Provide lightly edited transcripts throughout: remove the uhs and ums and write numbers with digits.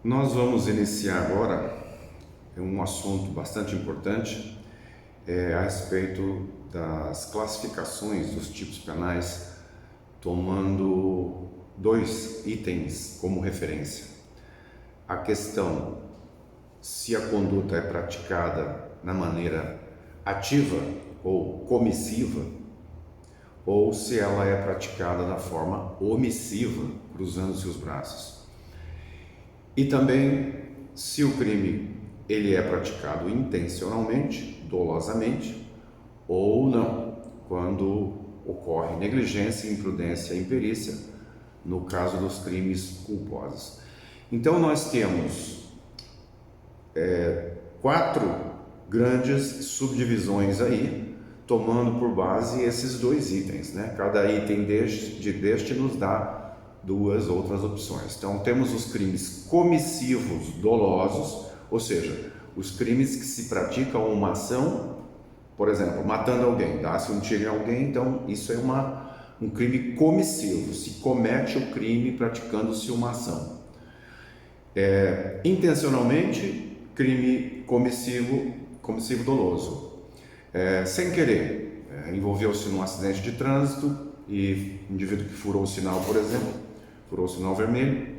Nós vamos iniciar agora um assunto bastante importante a respeito das classificações dos tipos penais, tomando dois itens como referência. A questão se a conduta é praticada na maneira ativa ou comissiva, ou se ela é praticada da forma omissiva, cruzando-se os braços. E também se o crime ele é praticado intencionalmente, dolosamente, ou não, quando ocorre negligência, imprudência e imperícia, no caso dos crimes culposos. Então nós temos quatro grandes subdivisões aí, tomando por base esses dois itens, né? Cada item deste nos dá duas outras opções. Então temos os crimes comissivos dolosos, ou seja, os crimes que se praticam uma ação, por exemplo, matando alguém, dá-se um tiro em alguém, então isso é um crime comissivo, se comete o crime praticando-se uma ação. Intencionalmente, crime comissivo doloso. Sem querer, envolveu-se num acidente de trânsito e o indivíduo que furou o sinal, por exemplo, furou o sinal vermelho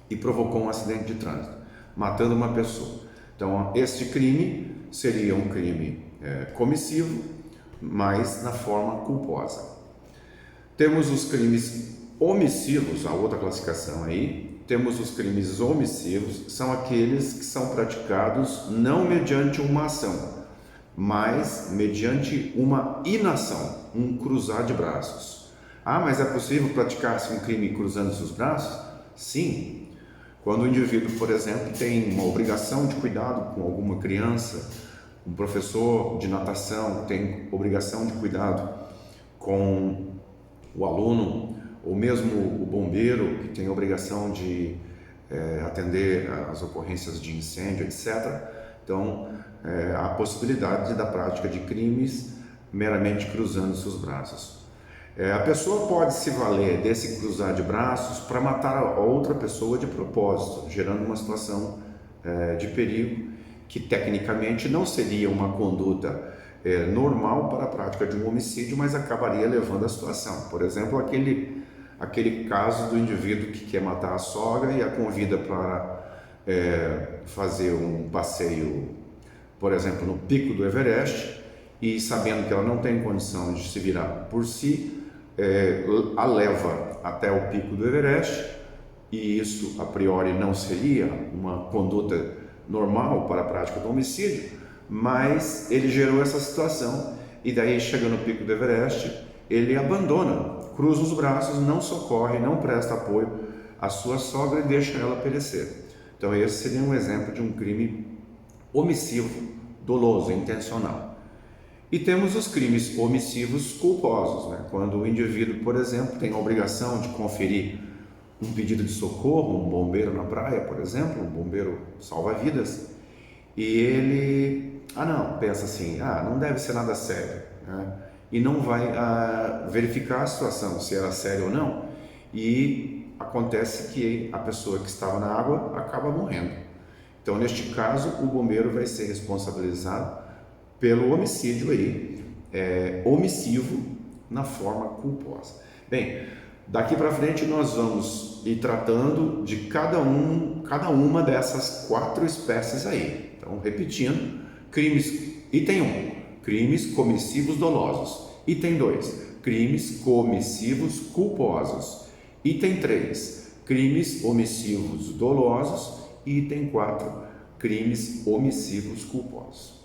e provocou um acidente de trânsito, matando uma pessoa. Então, este crime seria um crime comissivo, mas na forma culposa. Temos os crimes omissivos, a outra classificação aí. Temos os crimes omissivos, são aqueles que são praticados não mediante uma ação, mas mediante uma inação, um cruzar de braços. Ah, mas é possível praticar-se um crime cruzando os braços? Sim. Quando o indivíduo, por exemplo, tem uma obrigação de cuidado com alguma criança, um professor de natação tem obrigação de cuidado com o aluno, ou mesmo o bombeiro, que tem obrigação de atender às ocorrências de incêndio, etc. Então, há a possibilidade da prática de crimes meramente cruzando-se os braços. A pessoa pode se valer desse cruzar de braços para matar a outra pessoa de propósito, gerando uma situação de perigo que tecnicamente não seria uma conduta normal para a prática de um homicídio, mas acabaria levando à situação. Por exemplo, aquele caso do indivíduo que quer matar a sogra e a convida para fazer um passeio, por exemplo, no pico do Everest, e sabendo que ela não tem condição de se virar por si, a leva até o pico do Everest, e isso a priori não seria uma conduta normal para a prática do homicídio, mas ele gerou essa situação, e daí chega no pico do Everest, ele abandona, cruza os braços, não socorre, não presta apoio à sua sogra e deixa ela perecer. Então esse seria um exemplo de um crime omissivo, doloso, intencional. E temos os crimes omissivos culposos, né? Quando o indivíduo, por exemplo, tem a obrigação de conferir um pedido de socorro, um bombeiro na praia, por exemplo, um bombeiro salva-vidas, e ele, pensa assim, não deve ser nada sério, né? E não vai verificar a situação, se era sério ou não, e acontece que a pessoa que estava na água acaba morrendo. Então, neste caso, o bombeiro vai ser responsabilizado pelo homicídio aí, omissivo na forma culposa. Bem, daqui para frente nós vamos ir tratando de cada uma dessas quatro espécies aí. Então, repetindo, item 1, crimes comissivos dolosos. Item 2, crimes comissivos culposos. Item 3, crimes omissivos dolosos. E item 4, crimes omissivos culposos.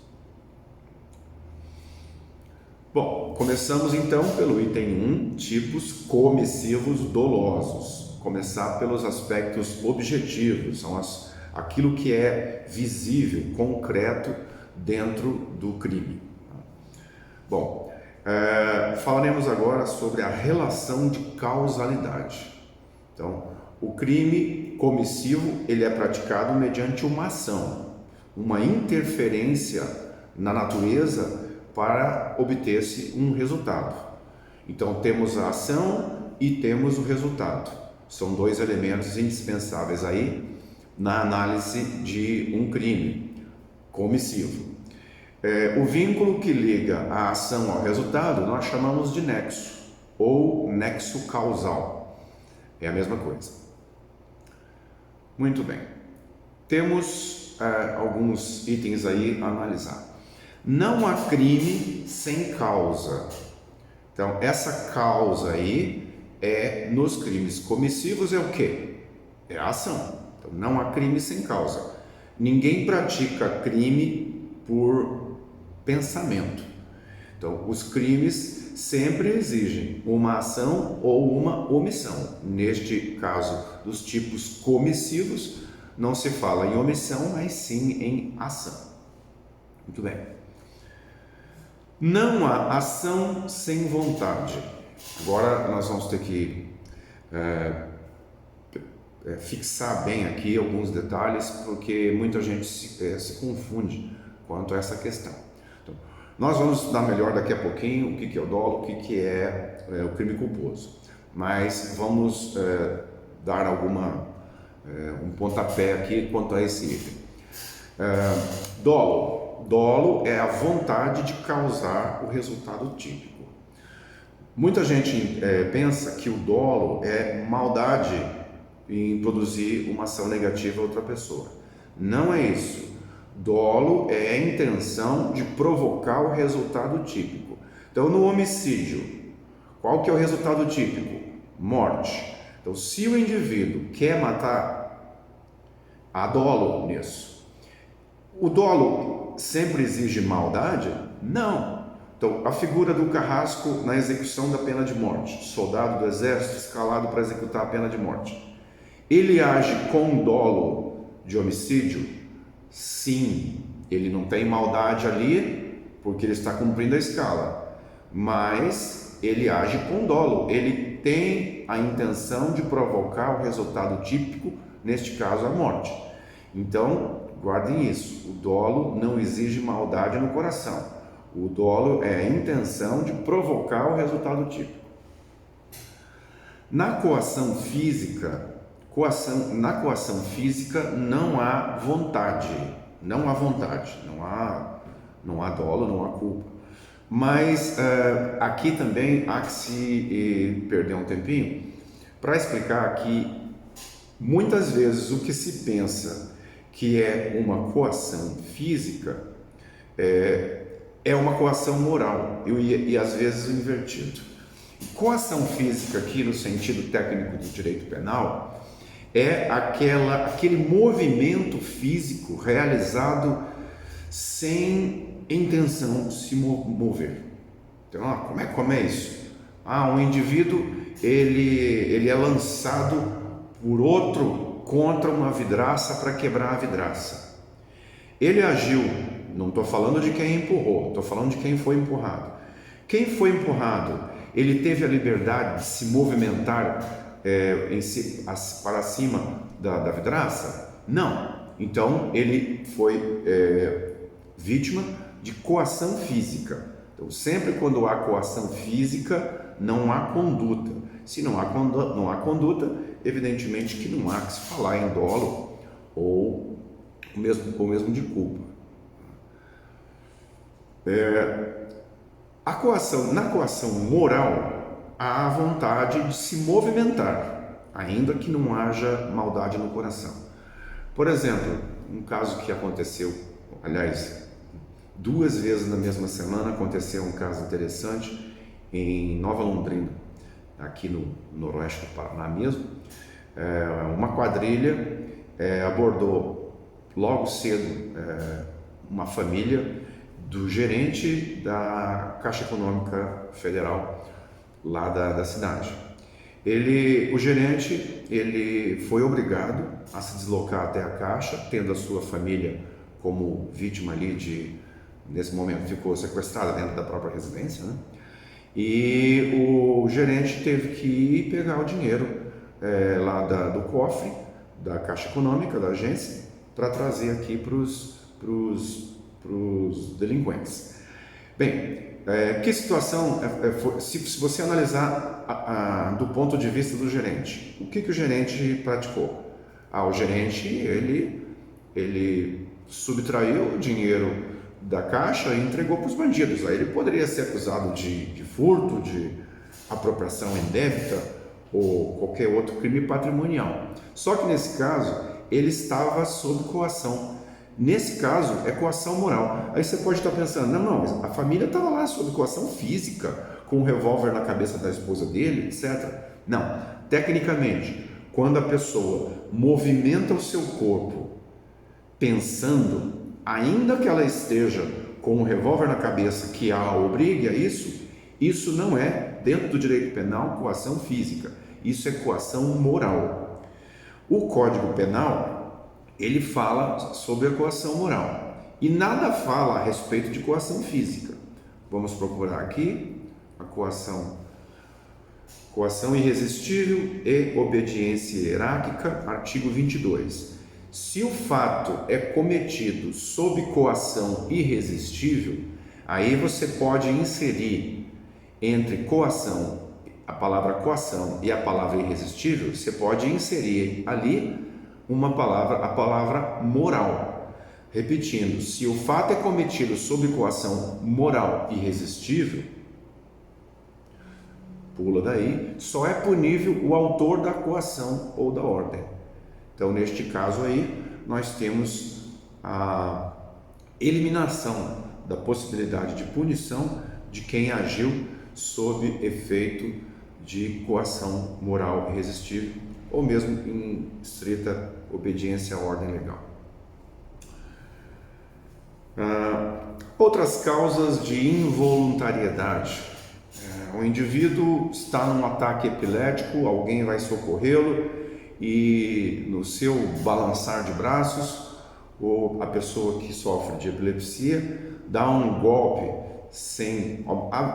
Bom, começamos então pelo item 1, tipos comissivos dolosos. Começar pelos aspectos objetivos, são aquilo que é visível, concreto dentro do crime. Bom, falaremos agora sobre a relação de causalidade. Então, o crime comissivo ele é praticado mediante uma ação, uma interferência na natureza para obter-se um resultado. Então temos a ação e temos o resultado. São dois elementos indispensáveis aí na análise de um crime comissivo. O vínculo que liga a ação ao resultado nós chamamos de nexo ou nexo causal. É a mesma coisa. Muito bem. Temos alguns itens aí a analisar. Não há crime sem causa. Então, essa causa aí nos crimes comissivos é o quê? É a ação. Então, não há crime sem causa. Ninguém pratica crime por pensamento. Então, os crimes sempre exigem uma ação ou uma omissão. Neste caso, dos tipos comissivos, não se fala em omissão, mas sim em ação. Muito bem. Não há ação sem vontade. Agora nós vamos ter que fixar bem aqui alguns detalhes, porque muita gente se confunde quanto a essa questão. Então, nós vamos estudar melhor daqui a pouquinho o que é o dolo, o que é o crime culposo. Mas vamos dar um pontapé aqui quanto a esse item. Dolo. Dolo é a vontade de causar o resultado típico. Muita gente pensa que o dolo é maldade em produzir uma ação negativa a outra pessoa. Não é isso. Dolo é a intenção de provocar o resultado típico. Então, no homicídio, qual que é o resultado típico? Morte. Então, se o indivíduo quer matar, há dolo nisso. O dolo sempre exige maldade? Não. Então, a figura do carrasco na execução da pena de morte, soldado do exército escalado para executar a pena de morte, ele age com dolo de homicídio? Sim, ele não tem maldade ali porque ele está cumprindo a escala, mas ele age com dolo, ele tem a intenção de provocar o resultado típico, neste caso a morte. Então, guardem isso, o dolo não exige maldade no coração. O dolo é a intenção de provocar o resultado típico. Na coação física, não há vontade, não há dolo, não há culpa. Mas aqui também há que se perder um tempinho para explicar que muitas vezes o que se pensa que é uma coação física é uma coação moral e às vezes o invertido. Coação física aqui no sentido técnico do direito penal é aquele movimento físico realizado sem intenção de se mover. Então, como é isso? Um indivíduo ele é lançado por outro contra uma vidraça para quebrar a vidraça. Ele agiu, não estou falando de quem empurrou, estou falando de quem foi empurrado. Quem foi empurrado, ele teve a liberdade de se movimentar para cima da vidraça? Não. Então, ele foi vítima de coação física. Então, sempre quando há coação física, não há conduta. Se não há conduta, evidentemente que não há que se falar em dolo ou mesmo de culpa. Na coação moral, há a vontade de se movimentar, ainda que não haja maldade no coração. Por exemplo, um caso que aconteceu, aliás, 2 vezes na mesma semana aconteceu um caso interessante em Nova Londrina, aqui no noroeste do Paraná mesmo. Uma quadrilha abordou logo cedo uma família do gerente da Caixa Econômica Federal lá da cidade. O gerente foi obrigado a se deslocar até a Caixa, tendo a sua família como vítima ali nesse momento ficou sequestrada dentro da própria residência, né? E o gerente teve que ir pegar o dinheiro lá do cofre da Caixa Econômica, da agência, para trazer aqui para os delinquentes. Bem, que situação, se você analisar do ponto de vista do gerente, o que o gerente praticou? O gerente, ele subtraiu o dinheiro da caixa e entregou para os bandidos. Aí ele poderia ser acusado de furto, de apropriação indébita ou qualquer outro crime patrimonial. Só que nesse caso, ele estava sob coação. Nesse caso, é coação moral. Aí você pode estar pensando, não, mas a família estava lá sob coação física, com um revólver na cabeça da esposa dele, etc. Não, tecnicamente, quando a pessoa movimenta o seu corpo pensando, ainda que ela esteja com um revólver na cabeça que a obrigue a isso não é, dentro do direito penal, coação física. Isso é coação moral. O Código Penal, ele fala sobre a coação moral e nada fala a respeito de coação física. Vamos procurar aqui a coação irresistível e obediência hierárquica, artigo 22. Se o fato é cometido sob coação irresistível, aí você pode inserir entre coação, a palavra coação e a palavra irresistível, você pode inserir ali a palavra moral. Repetindo, se o fato é cometido sob coação moral irresistível, pula daí, só é punível o autor da coação ou da ordem. Então, neste caso aí, nós temos a eliminação da possibilidade de punição de quem agiu sob efeito de coação moral irresistível ou mesmo em estrita obediência à ordem legal. Outras causas de involuntariedade. O indivíduo está num ataque epilético, alguém vai socorrê-lo e no seu balançar de braços, ou a pessoa que sofre de epilepsia dá um golpe,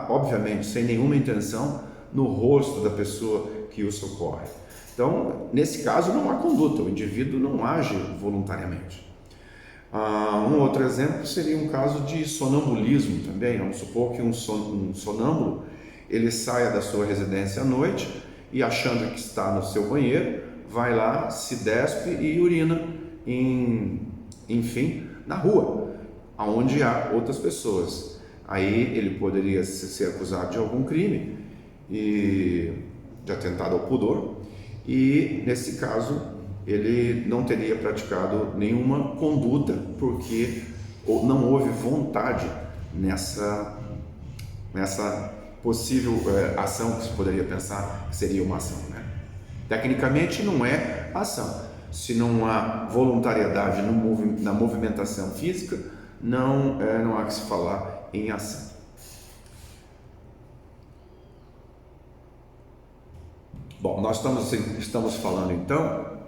obviamente sem nenhuma intenção, no rosto da pessoa que o socorre. Então, nesse caso não há conduta, o indivíduo não age voluntariamente. Um outro exemplo seria um caso de sonambulismo também. Vamos supor que um sonâmbulo ele saia da sua residência à noite e, achando que está no seu banheiro, vai lá, se despe e urina, enfim, na rua, onde há outras pessoas. Aí ele poderia ser acusado de algum crime e de atentado ao pudor, e nesse caso ele não teria praticado nenhuma conduta, porque não houve vontade nessa possível ação que se poderia pensar que seria uma ação, né? Tecnicamente não é ação. Se não há voluntariedade na movimentação física, não há que se falar em ação. Bom, nós estamos falando então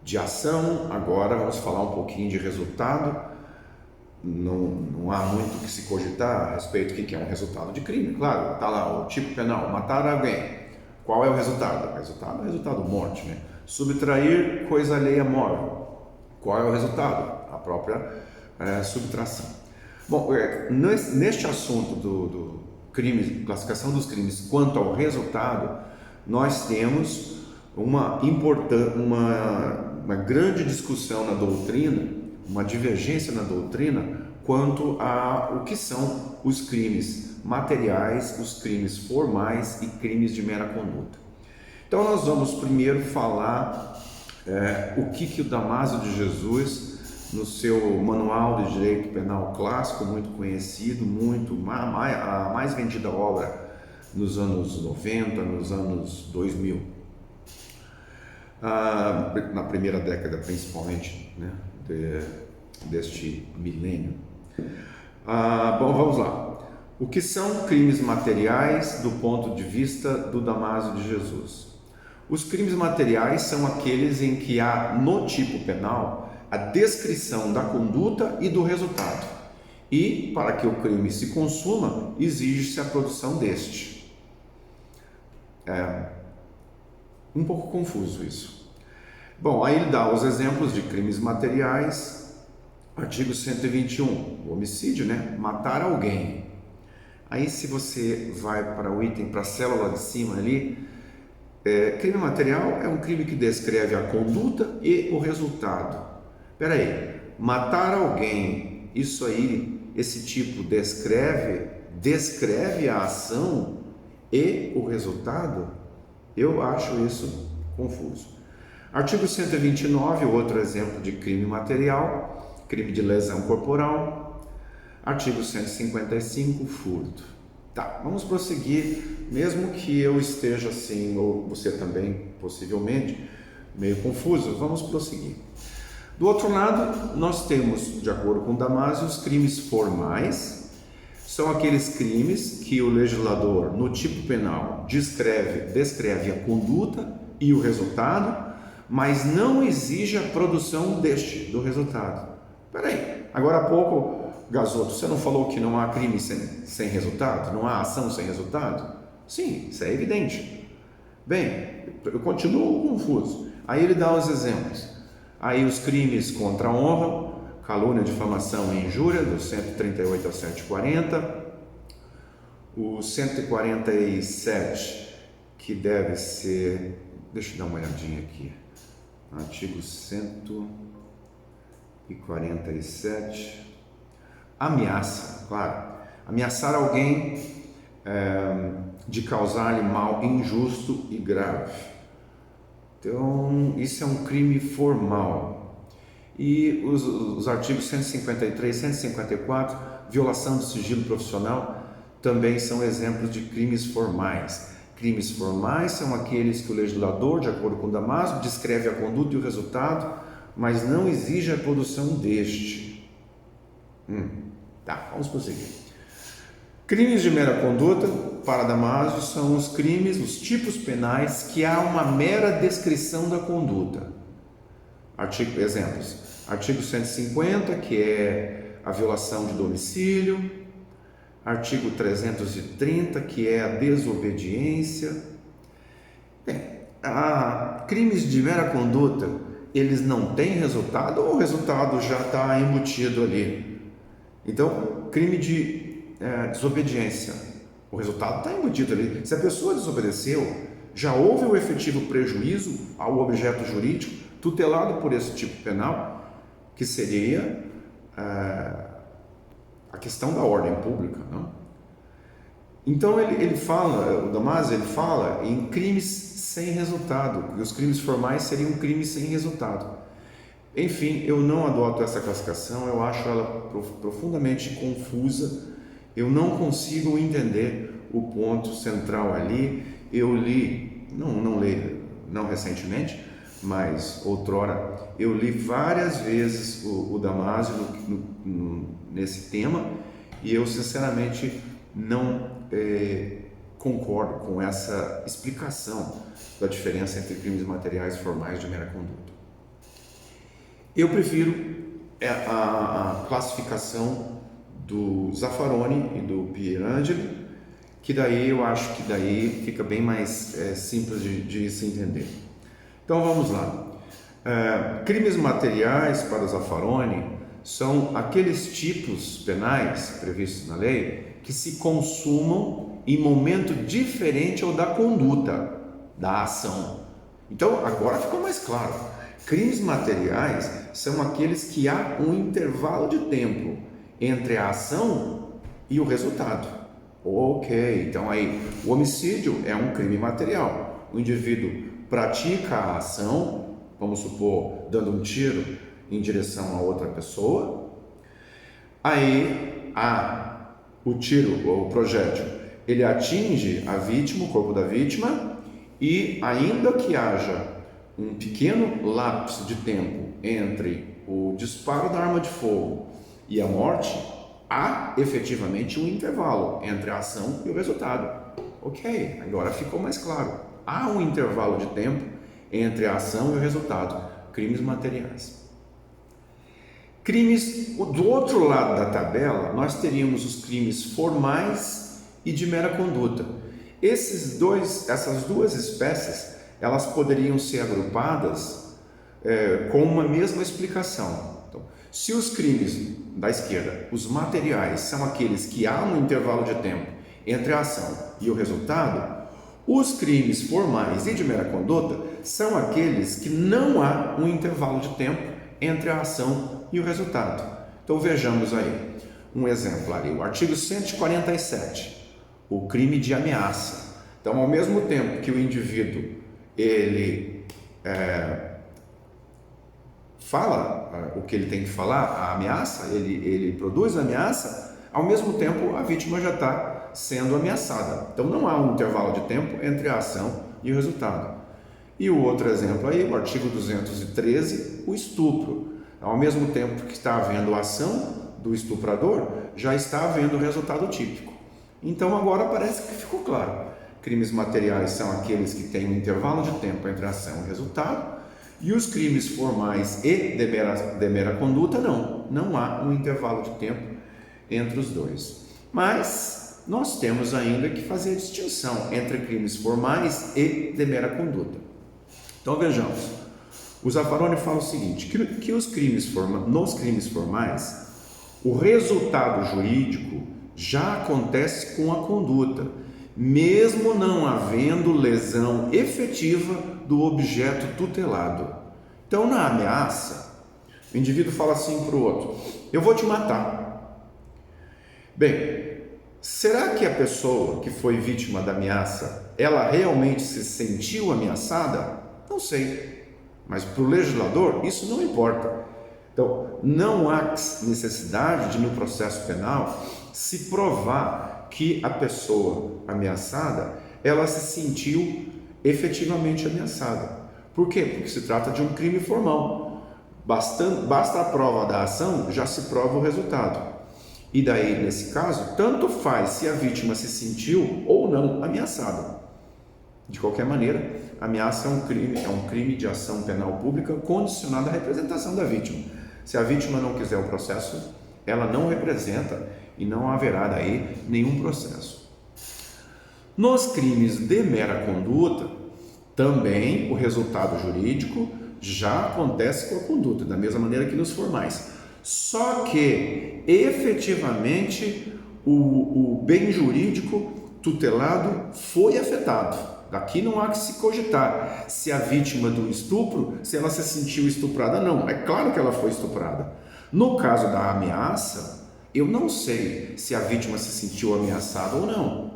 de ação, agora vamos falar um pouquinho de resultado. Não há muito que se cogitar a respeito do que é um resultado de crime. Claro, está lá o tipo penal, matar alguém. Qual é o resultado? O resultado é o resultado morte, né? Subtrair coisa alheia móvel. Qual é o resultado? A própria subtração. Bom, neste assunto do crime, classificação dos crimes quanto ao resultado, nós temos uma grande discussão na doutrina, uma divergência na doutrina quanto a o que são os crimes materiais, os crimes formais e crimes de mera conduta. Então nós vamos primeiro falar o que o Damásio de Jesus, no seu Manual de Direito Penal Clássico, muito conhecido, a mais vendida obra nos anos 90, nos anos 2000, na primeira década principalmente, né, deste milênio. Bom, vamos lá. O que são crimes materiais do ponto de vista do Damásio de Jesus? Os crimes materiais são aqueles em que há no tipo penal a descrição da conduta e do resultado. E, para que o crime se consuma, exige-se a produção deste. Um pouco confuso isso. Bom, aí ele dá os exemplos de crimes materiais, artigo 121, o homicídio, né? Matar alguém. Aí se você vai para o item, para a célula de cima ali, Crime material é um crime que descreve a conduta e o resultado. Espera aí, matar alguém, isso aí, esse tipo descreve a ação e o resultado? Eu acho isso confuso. Artigo 129, outro exemplo de crime material, crime de lesão corporal. Artigo 155, furto. Tá, vamos prosseguir, mesmo que eu esteja assim, ou você também, possivelmente, meio confuso, vamos prosseguir. Do outro lado, nós temos, de acordo com Damasio, os crimes formais. São aqueles crimes que o legislador, no tipo penal, descreve a conduta e o resultado, mas não exige a produção do resultado. Espera aí, agora há pouco, Gasoto, você não falou que não há crime sem resultado? Não há ação sem resultado? Sim, isso é evidente. Bem, eu continuo confuso. Aí ele dá os exemplos. Aí os crimes contra a honra, calúnia, difamação e injúria, do 138 ao 140. O 147, que deve ser... Deixa eu dar uma olhadinha aqui. Artigo 147. Ameaça, claro. Ameaçar alguém de causar-lhe mal injusto e grave. Então, isso é um crime formal. E os artigos 153 e 154, violação do sigilo profissional, também são exemplos de crimes formais. Crimes formais são aqueles que o legislador, de acordo com Damasio, descreve a conduta e o resultado, mas não exige a produção deste. Tá, vamos prosseguir. Crimes de mera conduta, para Damasio, são os crimes, os tipos penais que há uma mera descrição da conduta. Exemplos. Artigo 150, que é a violação de domicílio. Artigo 330, que é a desobediência. Bem, crimes de mera conduta, eles não têm resultado ou o resultado já está embutido ali? Então, crime de desobediência, o resultado está embutido ali. Se a pessoa desobedeceu, já houve o efetivo prejuízo ao objeto jurídico tutelado por esse tipo penal, que seria a questão da ordem pública, não? Então ele fala, o Damasio, ele fala em crimes sem resultado, e os crimes formais seriam crimes sem resultado. Enfim, eu não adoto essa classificação, eu acho ela profundamente confusa, eu não consigo entender o ponto central ali. Eu li, não recentemente, mas outrora, eu li várias vezes o Damasio nesse tema, e eu sinceramente não concordo com essa explicação da diferença entre crimes materiais e formais de mera conduta. Eu prefiro a classificação do Zaffaroni e do Pierangeli, que daí eu acho que daí fica bem mais simples de se entender. Então vamos lá. Crimes materiais para Zaffaroni são aqueles tipos penais previstos na lei que se consumam em momento diferente ao da conduta, da ação. Então agora ficou mais claro. Crimes materiais são aqueles que há um intervalo de tempo entre a ação e o resultado. Ok, então aí o homicídio é um crime material. O indivíduo pratica a ação, vamos supor, dando um tiro em direção a outra pessoa. Aí o tiro ou o projétil, ele atinge a vítima, o corpo da vítima, e ainda que haja um pequeno lapso de tempo entre o disparo da arma de fogo e a morte, há efetivamente um intervalo entre a ação e o resultado. Ok, agora ficou mais claro. Há um intervalo de tempo entre a ação e o resultado. Crimes materiais. Crimes, do outro lado da tabela, nós teríamos os crimes formais e de mera conduta. Essas duas espécies, elas poderiam ser agrupadas com uma mesma explicação. Então, se os crimes da esquerda, os materiais, são aqueles que há um intervalo de tempo entre a ação e o resultado, Os crimes formais e de mera conduta são aqueles que não há um intervalo de tempo entre a ação e o resultado. Então vejamos aí um exemplo ali, o artigo 147, o crime de ameaça. Então, ao mesmo tempo que o indivíduo ele fala o que ele tem que falar, a ameaça, ele produz a ameaça, ao mesmo tempo a vítima já está sendo ameaçada. Então não há um intervalo de tempo entre a ação e o resultado. E o outro exemplo aí, o artigo 213, o estupro. Ao mesmo tempo que está havendo a ação do estuprador, já está havendo o resultado típico. Então agora parece que ficou claro. Crimes materiais são aqueles que têm um intervalo de tempo entre a ação e o resultado, e os crimes formais e de mera conduta não há um intervalo de tempo entre os dois. Mas nós temos ainda que fazer a distinção entre crimes formais e de mera conduta. Então vejamos, o Zaffaroni fala o seguinte, que nos crimes formais, o resultado jurídico já acontece com a conduta, mesmo não havendo lesão efetiva do objeto tutelado. Então, na ameaça, o indivíduo fala assim para o outro: eu vou te matar. Bem, será que a pessoa que foi vítima da ameaça, ela realmente se sentiu ameaçada? Não sei, mas para o legislador isso não importa. Então, não há necessidade de, no processo penal, se provar que a pessoa ameaçada, ela se sentiu efetivamente ameaçada. Por quê? Porque se trata de um crime formal. Basta a prova da ação, já se prova o resultado. E daí, nesse caso, tanto faz se a vítima se sentiu ou não ameaçada. De qualquer maneira, ameaça é um crime de ação penal pública condicionado à representação da vítima. Se a vítima não quiser o processo, ela não representa e não haverá daí nenhum processo. Nos crimes de mera conduta, também o resultado jurídico já acontece com a conduta, da mesma maneira que nos formais. Só que, efetivamente, o bem jurídico tutelado foi afetado. Daqui não há que se cogitar se a vítima do estupro, se ela se sentiu estuprada, não. É claro que ela foi estuprada. No caso da ameaça, eu não sei se a vítima se sentiu ameaçada ou não.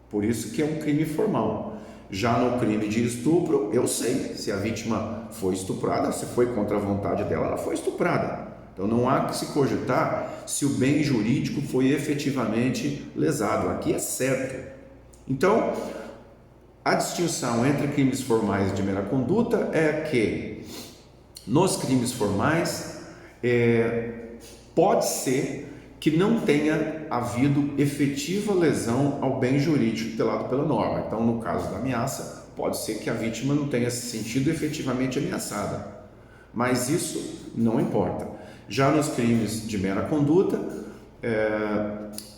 Por isso que é um crime formal. Já no crime de estupro, eu sei se a vítima foi estuprada, se foi contra a vontade dela, ela foi estuprada. Então não há que se cogitar se o bem jurídico foi efetivamente lesado. Aqui é certo. Então, a distinção entre crimes formais e de mera conduta é que nos crimes formais pode ser que não tenha havido efetiva lesão ao bem jurídico tutelado pela norma. Então, no caso da ameaça, pode ser que a vítima não tenha se sentido efetivamente ameaçada, mas isso não importa. Já nos crimes de mera conduta,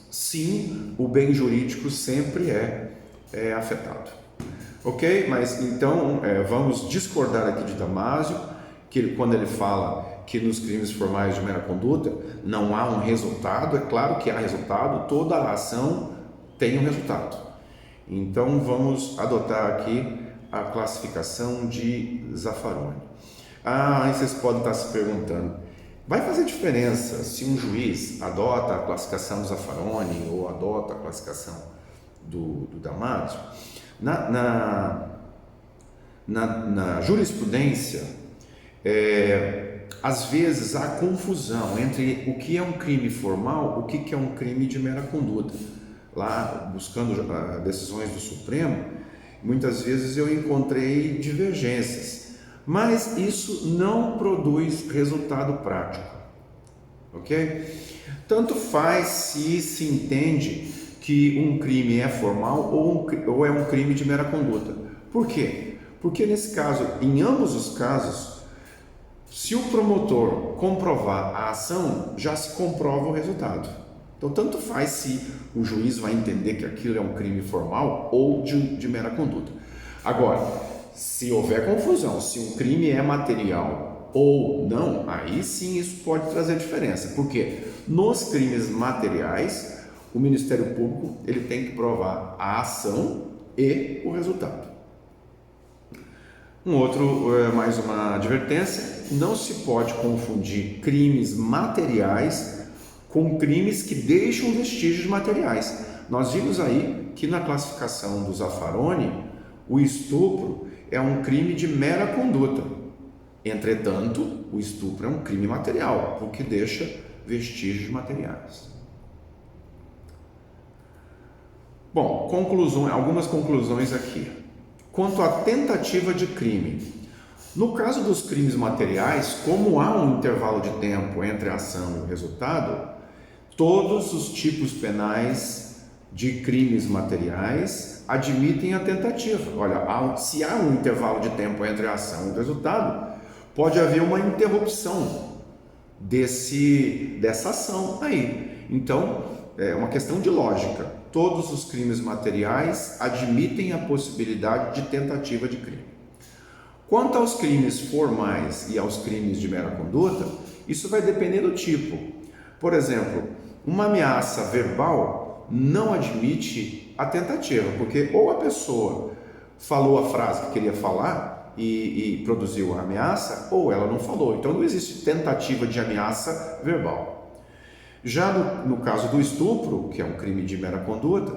sim, o bem jurídico sempre é afetado. Ok? Mas então vamos discordar aqui de Damásio, que quando ele fala que nos crimes formais de mera conduta não há um resultado. É claro que há resultado, toda a ação tem um resultado. Então vamos adotar aqui a classificação de Zaffaroni. Aí vocês podem estar se perguntando, vai fazer diferença se um juiz adota a classificação do Zaffaroni ou adota a classificação do Damásio? Na jurisprudência, às vezes há confusão entre o que é um crime formal, o que é um crime de mera conduta. Lá, buscando decisões do Supremo, muitas vezes eu encontrei divergências, mas isso não produz resultado prático, ok? Tanto faz se entende que um crime é formal ou é um crime de mera conduta. Por quê? Porque nesse caso, em ambos os casos, se o promotor comprovar a ação, já se comprova o resultado. Então, tanto faz se o juiz vai entender que aquilo é um crime formal ou de mera conduta. Agora, se houver confusão, se um crime é material ou não, aí sim isso pode trazer diferença. Por quê? Nos crimes materiais, o Ministério Público ele tem que provar a ação e o resultado. Mais uma advertência: não se pode confundir crimes materiais com crimes que deixam vestígios materiais. Nós vimos aí que na classificação do Zaffaroni, o estupro é um crime de mera conduta. Entretanto, o estupro é um crime material, porque deixa vestígios materiais. Bom, algumas conclusões aqui. Quanto à tentativa de crime, no caso dos crimes materiais, como há um intervalo de tempo entre a ação e o resultado, todos os tipos penais de crimes materiais admitem a tentativa. Olha, se há um intervalo de tempo entre a ação e o resultado, pode haver uma interrupção dessa ação aí. Então, é uma questão de lógica. Todos os crimes materiais admitem a possibilidade de tentativa de crime. Quanto aos crimes formais e aos crimes de mera conduta, isso vai depender do tipo. Por exemplo, uma ameaça verbal não admite a tentativa, porque ou a pessoa falou a frase que queria falar e produziu a ameaça, ou ela não falou. Então não existe tentativa de ameaça verbal. Já no caso do estupro, que é um crime de mera conduta,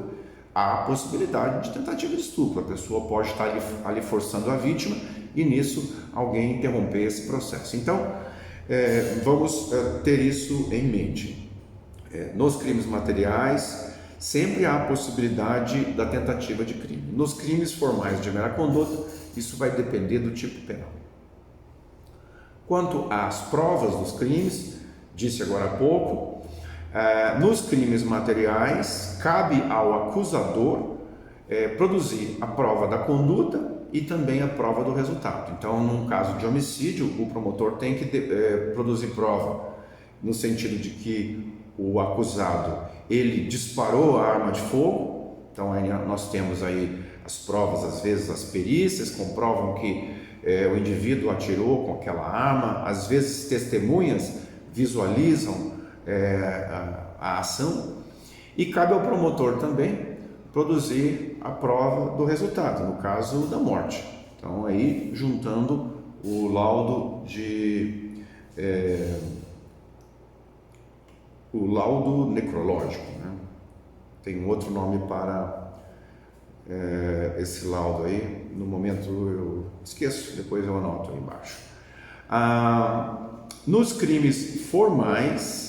há a possibilidade de tentativa de estupro. A pessoa pode estar ali forçando a vítima e nisso alguém interromper esse processo. Então, vamos ter isso em mente. Nos crimes materiais, sempre há a possibilidade da tentativa de crime. Nos crimes formais de mera conduta, isso vai depender do tipo penal. Quanto às provas dos crimes, disse agora há pouco, nos crimes materiais, cabe ao acusador produzir a prova da conduta e também a prova do resultado. Então, num caso de homicídio, o promotor tem que produzir prova no sentido de que o acusado, ele disparou a arma de fogo. Então, aí nós temos aí as provas, às vezes as perícias comprovam que o indivíduo atirou com aquela arma. Às vezes testemunhas visualizam a ação, e cabe ao promotor também produzir a prova do resultado, no caso da morte. Então aí juntando o laudo necrológico, né? Tem um outro nome para esse laudo aí, no momento eu esqueço, depois eu anoto aí embaixo. Nos crimes formais,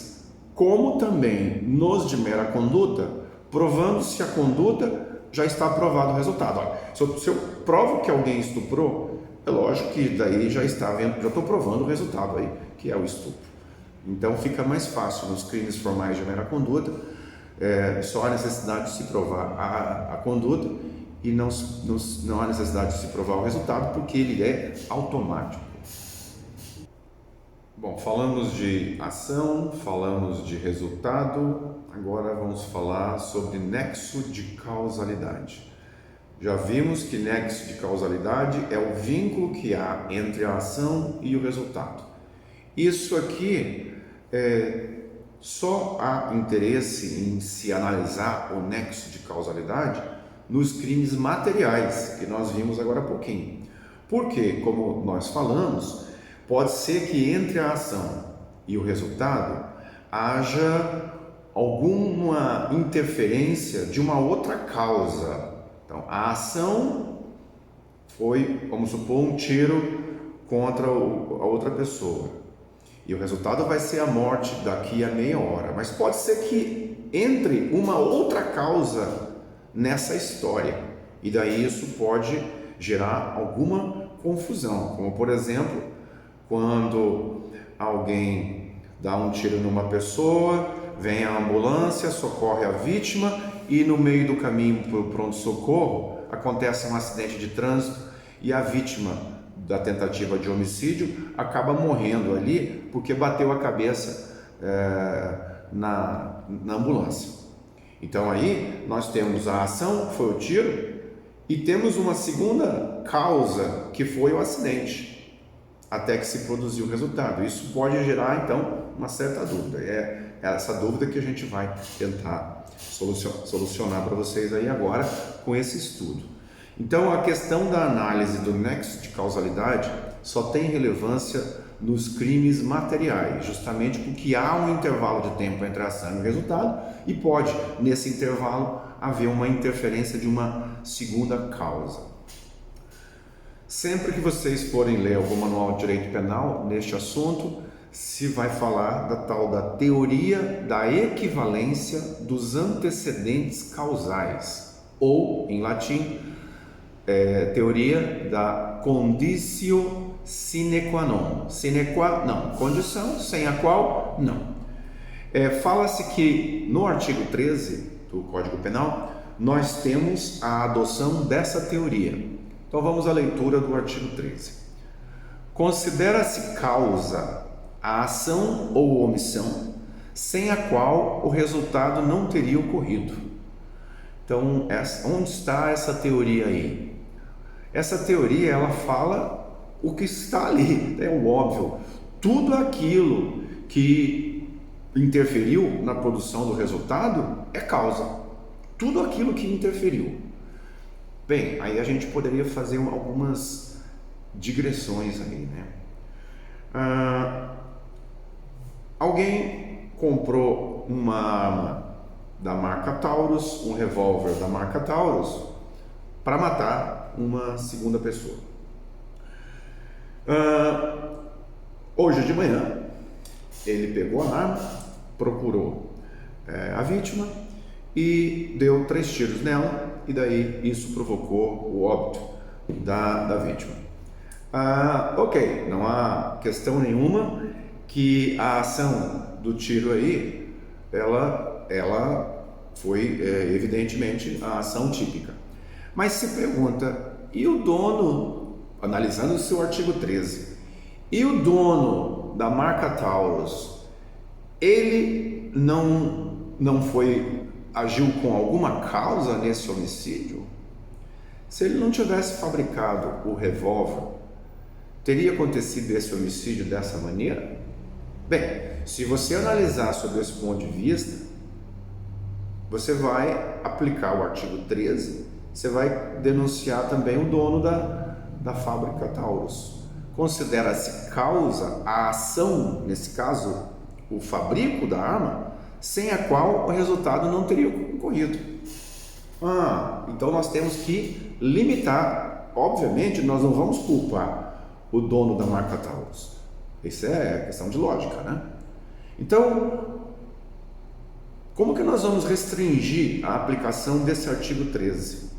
como também nos de mera conduta, provando-se a conduta, já está aprovado o resultado. Olha, se eu provo que alguém estuprou, é lógico que daí já estou provando o resultado aí, que é o estupro. Então fica mais fácil nos crimes formais de mera conduta, só há necessidade de se provar a conduta e não há necessidade de se provar o resultado, porque ele é automático. Bom, falamos de ação, falamos de resultado, agora vamos falar sobre nexo de causalidade. Já vimos que nexo de causalidade é o vínculo que há entre a ação e o resultado. Isso aqui só há interesse em se analisar o nexo de causalidade nos crimes materiais, que nós vimos agora há pouquinho. Porque, como nós falamos, pode ser que entre a ação e o resultado haja alguma interferência de uma outra causa. Então, a ação foi, vamos supor, um tiro contra a outra pessoa. E o resultado vai ser a morte daqui a meia hora. Mas pode ser que entre uma outra causa nessa história. E daí isso pode gerar alguma confusão. Como, por exemplo, quando alguém dá um tiro numa pessoa, vem a ambulância, socorre a vítima e no meio do caminho para o pronto-socorro acontece um acidente de trânsito e a vítima da tentativa de homicídio acaba morrendo ali porque bateu a cabeça na ambulância. Então aí nós temos a ação, que foi o tiro, e temos uma segunda causa, que foi o acidente, até que se produziu o resultado. Isso pode gerar, então, uma certa dúvida. É essa dúvida que a gente vai tentar solucionar para vocês aí agora com esse estudo. Então, a questão da análise do nexo de causalidade só tem relevância nos crimes materiais, justamente porque há um intervalo de tempo entre a ação e o resultado e pode, nesse intervalo, haver uma interferência de uma segunda causa. Sempre que vocês forem ler algum manual de direito penal neste assunto, se vai falar da tal da teoria da equivalência dos antecedentes causais, ou, em latim, teoria da conditio sine qua non. Sine qua não, condição sem a qual não. Fala-se que no artigo 13 do Código Penal nós temos a adoção dessa teoria. Então vamos à leitura do artigo 13. Considera-se causa a ação ou omissão sem a qual o resultado não teria ocorrido. Então, onde está essa teoria aí? Essa teoria, ela fala o que está ali, é o óbvio. Tudo aquilo que interferiu na produção do resultado é causa. Tudo aquilo que interferiu. Bem, aí a gente poderia fazer algumas digressões aí, né? Alguém comprou uma arma da marca Taurus, um revólver da marca Taurus, para matar uma segunda pessoa. Hoje de manhã, ele pegou a arma, procurou a vítima e deu 3 tiros nela, e daí isso provocou o óbito da vítima. Ok, não há questão nenhuma que a ação do tiro aí, ela foi evidentemente a ação típica. Mas se pergunta, e o dono, analisando o seu artigo 13, e o dono da marca Taurus, ele não agiu com alguma causa nesse homicídio? Se ele não tivesse fabricado o revólver, teria acontecido esse homicídio dessa maneira? Bem, se você analisar sob esse ponto de vista, você vai aplicar o artigo 13, você vai denunciar também o dono da fábrica Taurus. Considera-se causa a ação, nesse caso, o fabrico da arma, sem a qual o resultado não teria ocorrido. Então nós temos que limitar. Obviamente, nós não vamos culpar o dono da marca Taurus. Isso é questão de lógica, né? Então, como que nós vamos restringir a aplicação desse artigo 13?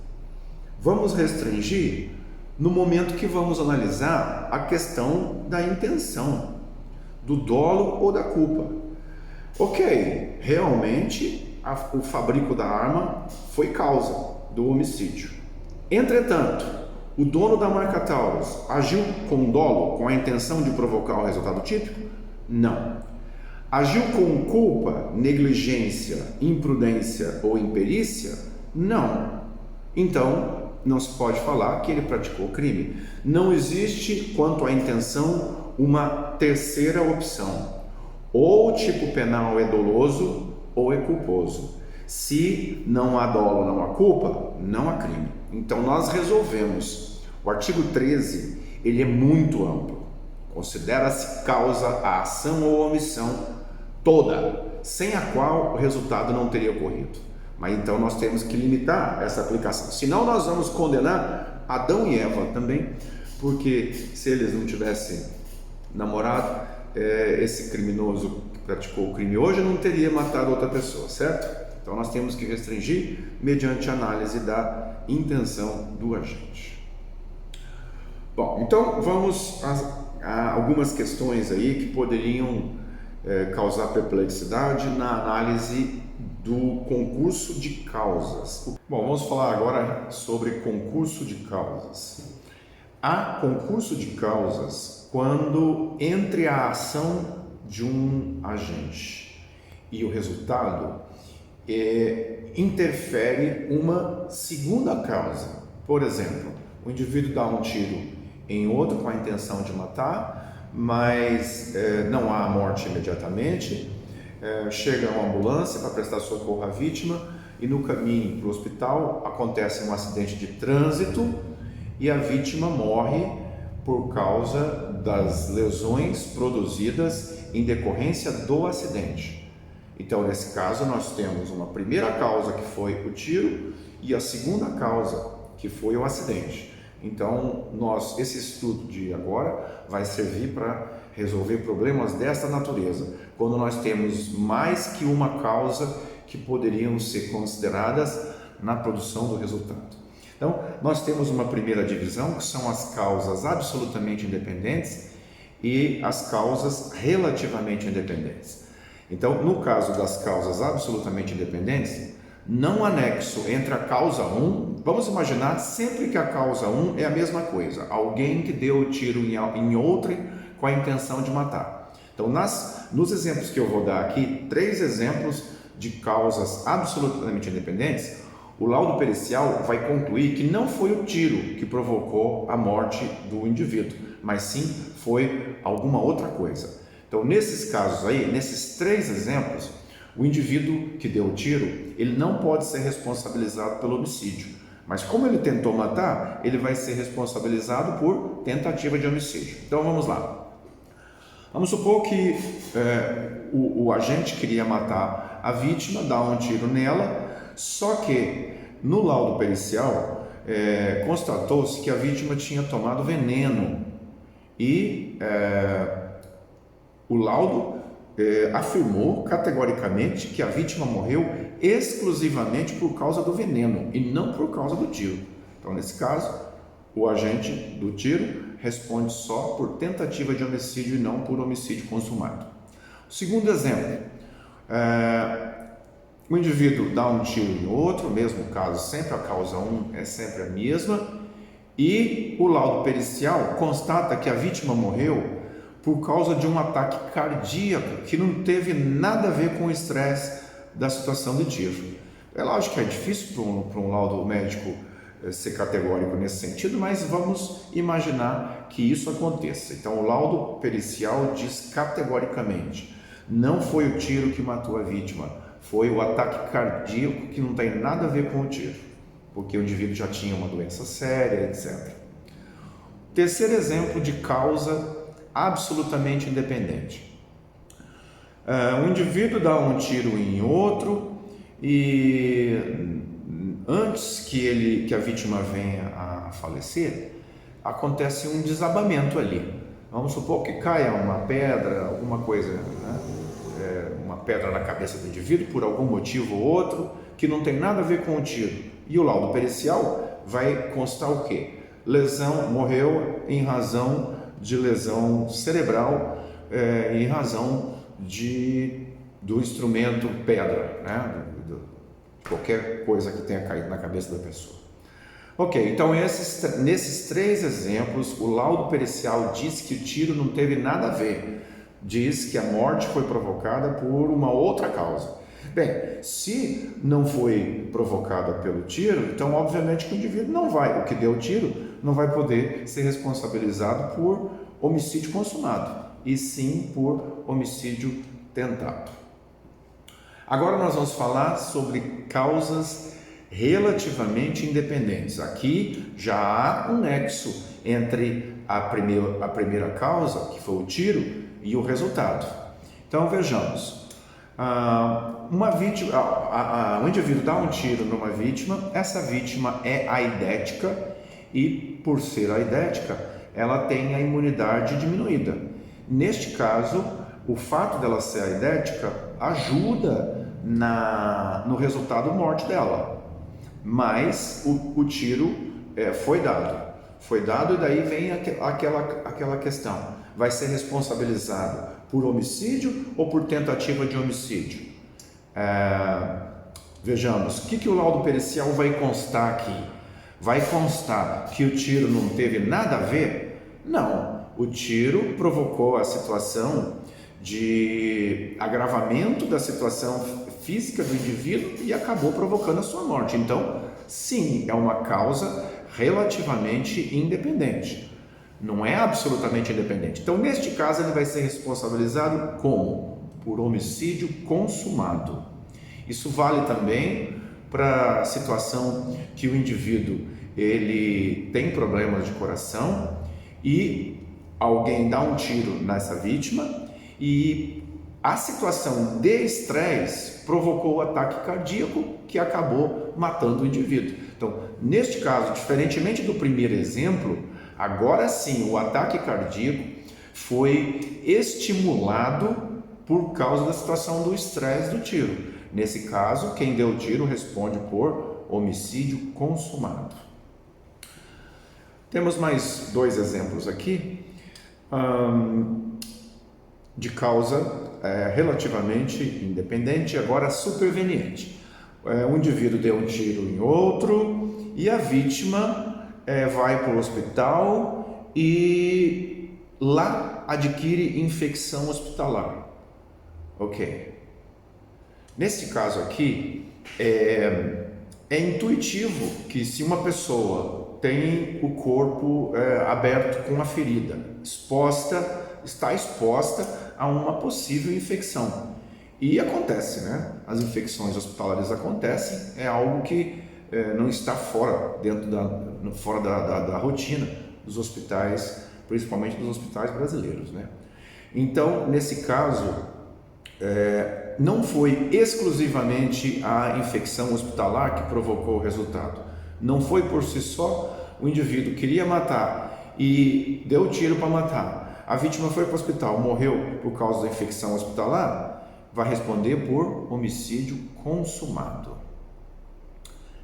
Vamos restringir no momento que vamos analisar a questão da intenção, do dolo ou da culpa. Ok, realmente o fabrico da arma foi causa do homicídio. Entretanto, o dono da marca Taurus agiu com dolo, com a intenção de provocar o resultado típico? Não. Agiu com culpa, negligência, imprudência ou imperícia? Não. Então, não se pode falar que ele praticou crime. Não existe, quanto à intenção, uma terceira opção. Ou o tipo penal é doloso ou é culposo. Se não há dolo, não há culpa, não há crime. Então nós resolvemos. O artigo 13, ele é muito amplo. Considera-se causa a ação ou omissão toda, sem a qual o resultado não teria ocorrido. Mas então nós temos que limitar essa aplicação. Senão nós vamos condenar Adão e Eva também, porque se eles não tivessem namorado, esse criminoso que praticou o crime hoje não teria matado outra pessoa, certo? Então nós temos que restringir mediante análise da intenção do agente. Bom, então vamos a algumas questões aí que poderiam causar perplexidade na análise do concurso de causas. Bom, vamos falar agora sobre concurso de causas. Há concurso de causas quando entre a ação de um agente e o resultado interfere uma segunda causa. Por exemplo, o indivíduo dá um tiro em outro com a intenção de matar, mas não há morte imediatamente, chega uma ambulância para prestar socorro à vítima e no caminho para o hospital acontece um acidente de trânsito e a vítima morre por causa das lesões produzidas em decorrência do acidente. Então, nesse caso, nós temos uma primeira causa que foi o tiro e a segunda causa que foi o acidente. Então, esse estudo de agora vai servir para resolver problemas desta natureza, quando nós temos mais que uma causa que poderiam ser consideradas na produção do resultado. Então, nós temos uma primeira divisão, que são as causas absolutamente independentes e as causas relativamente independentes. Então, no caso das causas absolutamente independentes, não há nexo entre a causa 1, vamos imaginar sempre que a causa 1 é a mesma coisa, alguém que deu o tiro em outrem com a intenção de matar. Então, nos exemplos que eu vou dar aqui, 3 exemplos de causas absolutamente independentes, o laudo pericial vai concluir que não foi o tiro que provocou a morte do indivíduo, mas sim foi alguma outra coisa. Então, nesses casos aí, nesses 3 exemplos, o indivíduo que deu o tiro, ele não pode ser responsabilizado pelo homicídio, mas como ele tentou matar, ele vai ser responsabilizado por tentativa de homicídio. Então, vamos lá. Vamos supor que o agente queria matar a vítima, dar um tiro nela, só que no laudo pericial constatou-se que a vítima tinha tomado veneno e o laudo afirmou categoricamente que a vítima morreu exclusivamente por causa do veneno e não por causa do tiro. Então, nesse caso, o agente do tiro responde só por tentativa de homicídio e não por homicídio consumado. O segundo exemplo, o indivíduo dá um tiro em outro, mesmo caso, sempre a causa 1 é sempre a mesma, e o laudo pericial constata que a vítima morreu por causa de um ataque cardíaco que não teve nada a ver com o estresse da situação de tiro. É lógico que é difícil para um laudo médico ser categórico nesse sentido, mas vamos imaginar que isso aconteça. Então, o laudo pericial diz categoricamente: não foi o tiro que matou a vítima, foi o ataque cardíaco que não tem nada a ver com o tiro, porque o indivíduo já tinha uma doença séria, etc. Terceiro exemplo de causa absolutamente independente. Um indivíduo dá um tiro em outro e antes que a vítima venha a falecer, acontece um desabamento ali. Vamos supor que caia uma pedra, alguma coisa, né? Uma pedra na cabeça do indivíduo por algum motivo ou outro que não tem nada a ver com o tiro. E o laudo pericial vai constar o quê? Morreu em razão de lesão cerebral, em razão do instrumento pedra, né? Qualquer coisa que tenha caído na cabeça da pessoa. Ok, então nesses 3 exemplos, o laudo pericial diz que o tiro não teve nada a ver, diz que a morte foi provocada por uma outra causa. Bem, se não foi provocada pelo tiro, então obviamente que o indivíduo o que deu o tiro, não vai poder ser responsabilizado por homicídio consumado, e sim por homicídio tentado. Agora nós vamos falar sobre causas relativamente independentes. Aqui já há um nexo entre a primeira causa, que foi o tiro, e o resultado. Então vejamos, um indivíduo dá um tiro numa vítima, essa vítima é aidética e, por ser aidética, ela tem a imunidade diminuída. Neste caso, o fato dela ser aidética ajuda no resultado morte dela, mas o tiro foi dado e daí vem aquela questão: vai ser responsabilizado por homicídio ou por tentativa de homicídio? Vejamos, o que o laudo pericial vai constar aqui? Vai constar que o tiro não teve nada a ver? Não, o tiro provocou a situação de agravamento da situação física do indivíduo e acabou provocando a sua morte. Então, sim, é uma causa relativamente independente, não é absolutamente independente. Então, neste caso, ele vai ser responsabilizado como? Por homicídio consumado. Isso vale também para a situação que o indivíduo ele tem problemas de coração e alguém dá um tiro nessa vítima e a situação de estresse provocou o ataque cardíaco que acabou matando o indivíduo. Então, neste caso, diferentemente do primeiro exemplo, agora sim o ataque cardíaco foi estimulado por causa da situação do estresse do tiro. Nesse caso, quem deu o tiro responde por homicídio consumado. Temos mais dois exemplos aqui de causa relativamente independente, agora superveniente. Um indivíduo deu um tiro em outro e a vítima vai para o hospital e lá adquire infecção hospitalar. Ok. Nesse caso aqui, é intuitivo que se uma pessoa tem o corpo aberto com a ferida, está exposta a uma possível infecção. E acontece, né? As infecções hospitalares acontecem, é algo que não está fora da rotina dos hospitais, principalmente dos hospitais brasileiros, né? Então, nesse caso, não foi exclusivamente a infecção hospitalar que provocou o resultado. Não foi por si só, o indivíduo queria matar e deu tiro para matar. A vítima foi para o hospital, morreu por causa da infecção hospitalar, vai responder por homicídio consumado.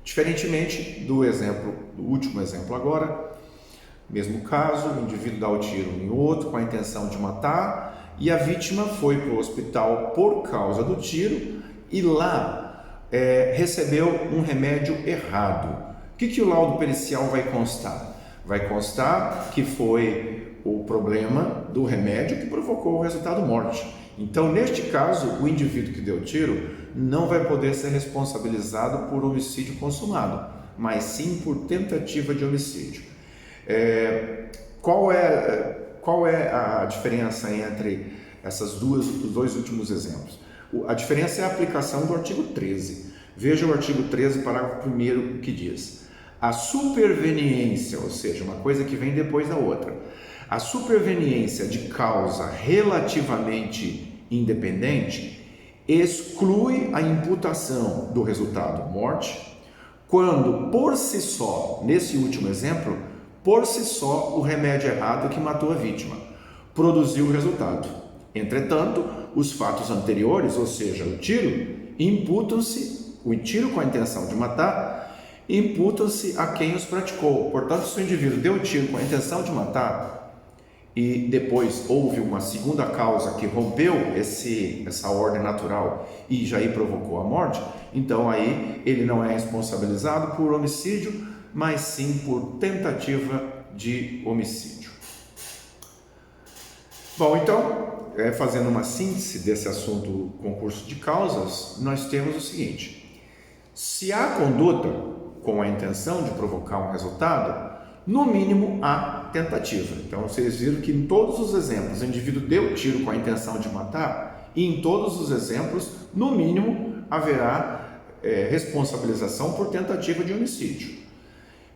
Diferentemente do último exemplo agora, mesmo caso, o indivíduo dá o tiro em outro com a intenção de matar e a vítima foi para o hospital por causa do tiro e lá recebeu um remédio errado. O que o laudo pericial vai constar? Vai constar que foi o problema do remédio que provocou o resultado morte. Então, neste caso, o indivíduo que deu tiro não vai poder ser responsabilizado por homicídio consumado, mas sim por tentativa de homicídio. Qual é a diferença entre os dois últimos exemplos? A diferença é a aplicação do artigo 13. Veja o artigo 13, parágrafo 1º, que diz: a superveniência, ou seja, uma coisa que vem depois da outra, a superveniência de causa relativamente independente exclui a imputação do resultado morte quando, por si só, nesse último exemplo, por si só, o remédio errado que matou a vítima produziu o resultado. Entretanto, os fatos anteriores, ou seja, o tiro com a intenção de matar, imputam-se a quem os praticou. Portanto, se o indivíduo deu o tiro com a intenção de matar e depois houve uma segunda causa que rompeu essa ordem natural e já aí provocou a morte, então aí ele não é responsabilizado por homicídio, mas sim por tentativa de homicídio. Bom, então, fazendo uma síntese desse assunto concurso de causas, nós temos o seguinte: se há conduta com a intenção de provocar um resultado, no mínimo há tentativa. Então, vocês viram que em todos os exemplos o indivíduo deu tiro com a intenção de matar e em todos os exemplos, no mínimo, haverá responsabilização por tentativa de homicídio.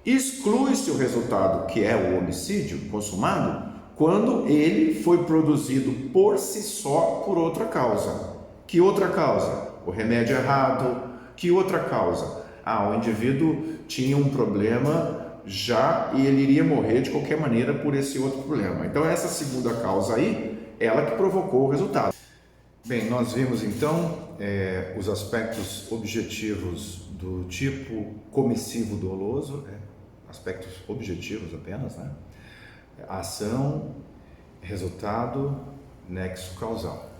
Exclui-se o resultado, que é o homicídio consumado, quando ele foi produzido por si só por outra causa. Que outra causa? O remédio errado. Que outra causa? O indivíduo tinha um problema já e ele iria morrer de qualquer maneira por esse outro problema. Então, essa segunda causa aí, ela que provocou o resultado. Bem, nós vimos então os aspectos objetivos do tipo comissivo doloso, aspectos objetivos apenas, né? Ação, resultado, nexo causal.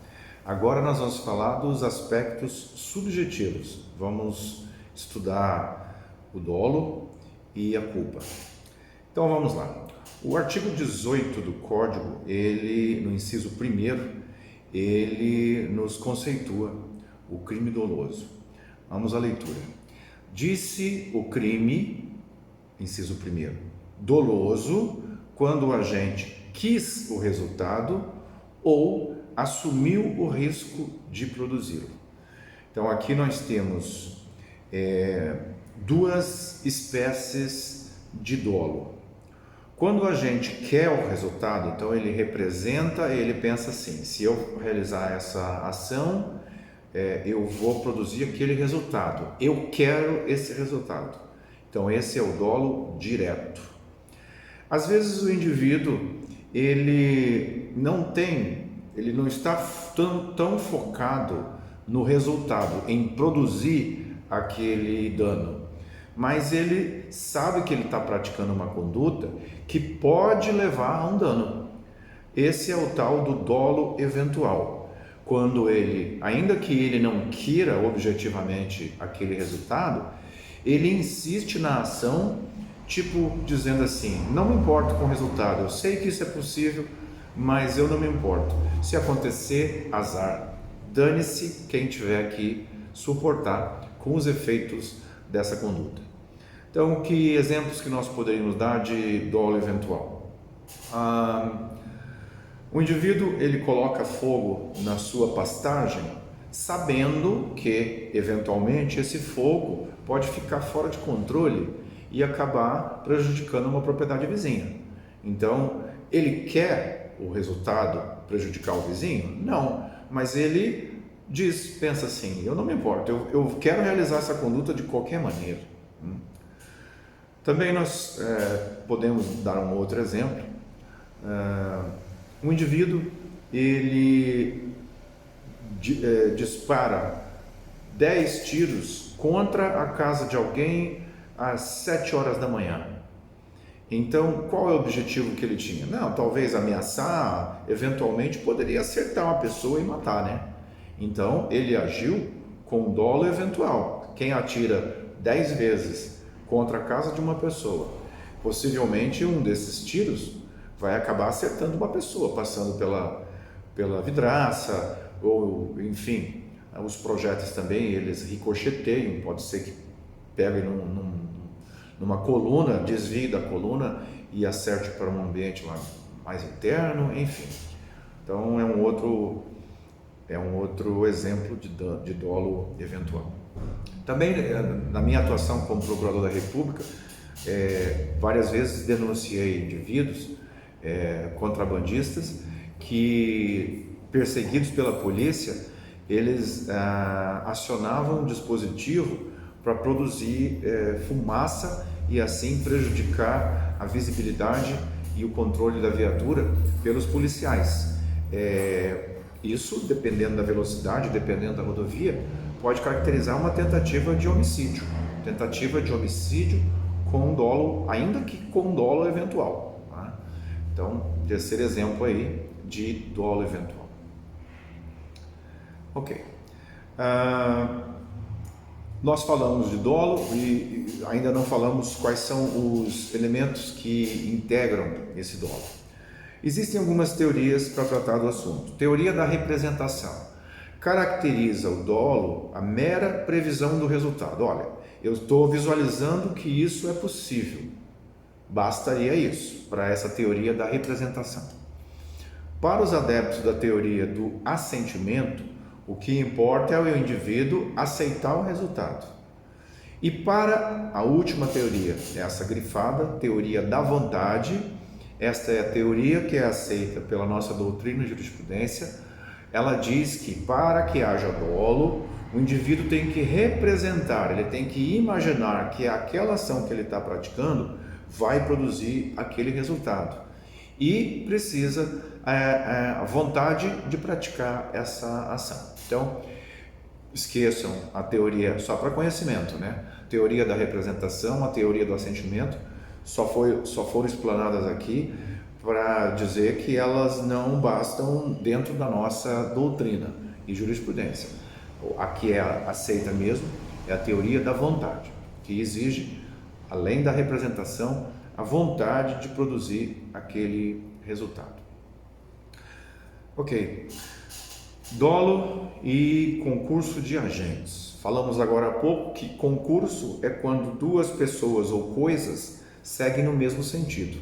Agora nós vamos falar dos aspectos subjetivos. Vamos estudar o dolo e a culpa. Então vamos lá. O artigo 18 do Código, no inciso 1º, ele nos conceitua o crime doloso. Vamos à leitura. Disse o crime, inciso 1º, doloso, quando o agente quis o resultado ou assumiu o risco de produzi-lo. Então aqui nós temos duas espécies de dolo. Quando a gente quer o resultado, então ele representa, ele pensa assim: se eu realizar essa ação, eu vou produzir aquele resultado, eu quero esse resultado. Então esse é o dolo direto. Às vezes o indivíduo ele não está tão focado no resultado, em produzir aquele dano, mas ele sabe que ele está praticando uma conduta que pode levar a um dano. Esse é o tal do dolo eventual, quando ele, ainda que ele não queira objetivamente aquele resultado, ele insiste na ação, tipo dizendo assim: não me importo com o resultado, eu sei que isso é possível, mas eu não me importo. Se acontecer, azar, dane-se quem tiver que suportar com os efeitos dessa conduta. Então, que exemplos que nós poderíamos dar de dolo eventual? O indivíduo ele coloca fogo na sua pastagem, sabendo que eventualmente esse fogo pode ficar fora de controle e acabar prejudicando uma propriedade vizinha. Então, ele quer o resultado prejudicar o vizinho? Não, mas ele pensa assim: eu não me importo, eu quero realizar essa conduta de qualquer maneira. Também nós podemos dar um outro exemplo. Um indivíduo ele dispara 10 tiros contra a casa de alguém às 7 horas da manhã. Então, qual é o objetivo que ele tinha? Não, talvez ameaçar, eventualmente poderia acertar uma pessoa e matar, né? Então, ele agiu com dolo eventual. Quem atira 10 vezes contra a casa de uma pessoa, possivelmente um desses tiros vai acabar acertando uma pessoa, passando pela vidraça, ou enfim, os projéteis também, eles ricocheteiam, pode ser que pegue numa coluna, desvie da coluna e acerte para um ambiente mais interno, enfim. Então é um outro exemplo de dolo eventual. Também na minha atuação como procurador da República, várias vezes denunciei indivíduos contrabandistas que, perseguidos pela polícia, eles acionavam um dispositivo para produzir fumaça e assim prejudicar a visibilidade e o controle da viatura pelos policiais. Isso, dependendo da velocidade, dependendo da rodovia, pode caracterizar uma tentativa de homicídio. Tentativa de homicídio com dolo, ainda que com dolo eventual. Tá? Então, terceiro exemplo aí de dolo eventual. Ok. Nós falamos de dolo e ainda não falamos quais são os elementos que integram esse dolo. Existem algumas teorias para tratar do assunto. Teoria da representação. Caracteriza o dolo a mera previsão do resultado. Olha, eu estou visualizando que isso é possível. Bastaria isso para essa teoria da representação. Para os adeptos da teoria do assentimento, o que importa é o indivíduo aceitar o resultado. E para a última teoria, essa grifada, teoria da vontade, esta é a teoria que é aceita pela nossa doutrina e jurisprudência. Ela diz que para que haja dolo, o indivíduo tem que representar, ele tem que imaginar que aquela ação que ele está praticando vai produzir aquele resultado. E precisa a vontade de praticar essa ação. Então, esqueçam a teoria só para conhecimento, né? Teoria da representação, a teoria do assentimento, só foram explanadas aqui para dizer que elas não bastam dentro da nossa doutrina e jurisprudência. A que é aceita mesmo é a teoria da vontade, que exige, além da representação, a vontade de produzir aquele resultado. Ok. Dolo e concurso de agentes. Falamos agora há pouco que concurso é quando duas pessoas ou coisas seguem no mesmo sentido.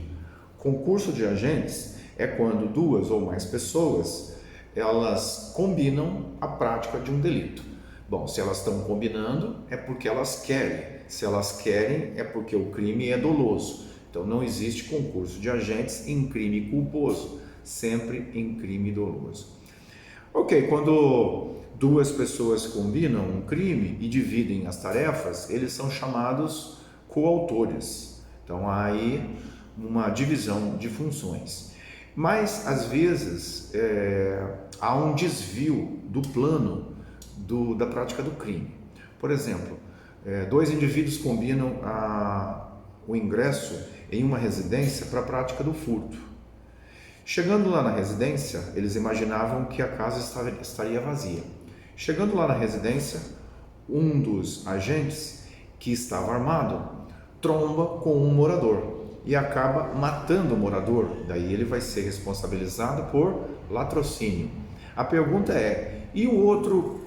Concurso de agentes é quando duas ou mais pessoas elas combinam a prática de um delito. Bom, se elas estão combinando, é porque elas querem. Se elas querem, é porque o crime é doloso. Então, não existe concurso de agentes em crime culposo, sempre em crime doloso. Ok, quando duas pessoas combinam um crime e dividem as tarefas, eles são chamados coautores. Então, há aí uma divisão de funções. Mas, às vezes, há um desvio do plano da prática do crime. Por exemplo, dois indivíduos combinam o ingresso em uma residência para a prática do furto. Chegando lá na residência, eles imaginavam que a casa estaria vazia. Chegando lá na residência, um dos agentes, que estava armado, tromba com um morador e acaba matando o morador. Daí ele vai ser responsabilizado por latrocínio. A pergunta é, e o outro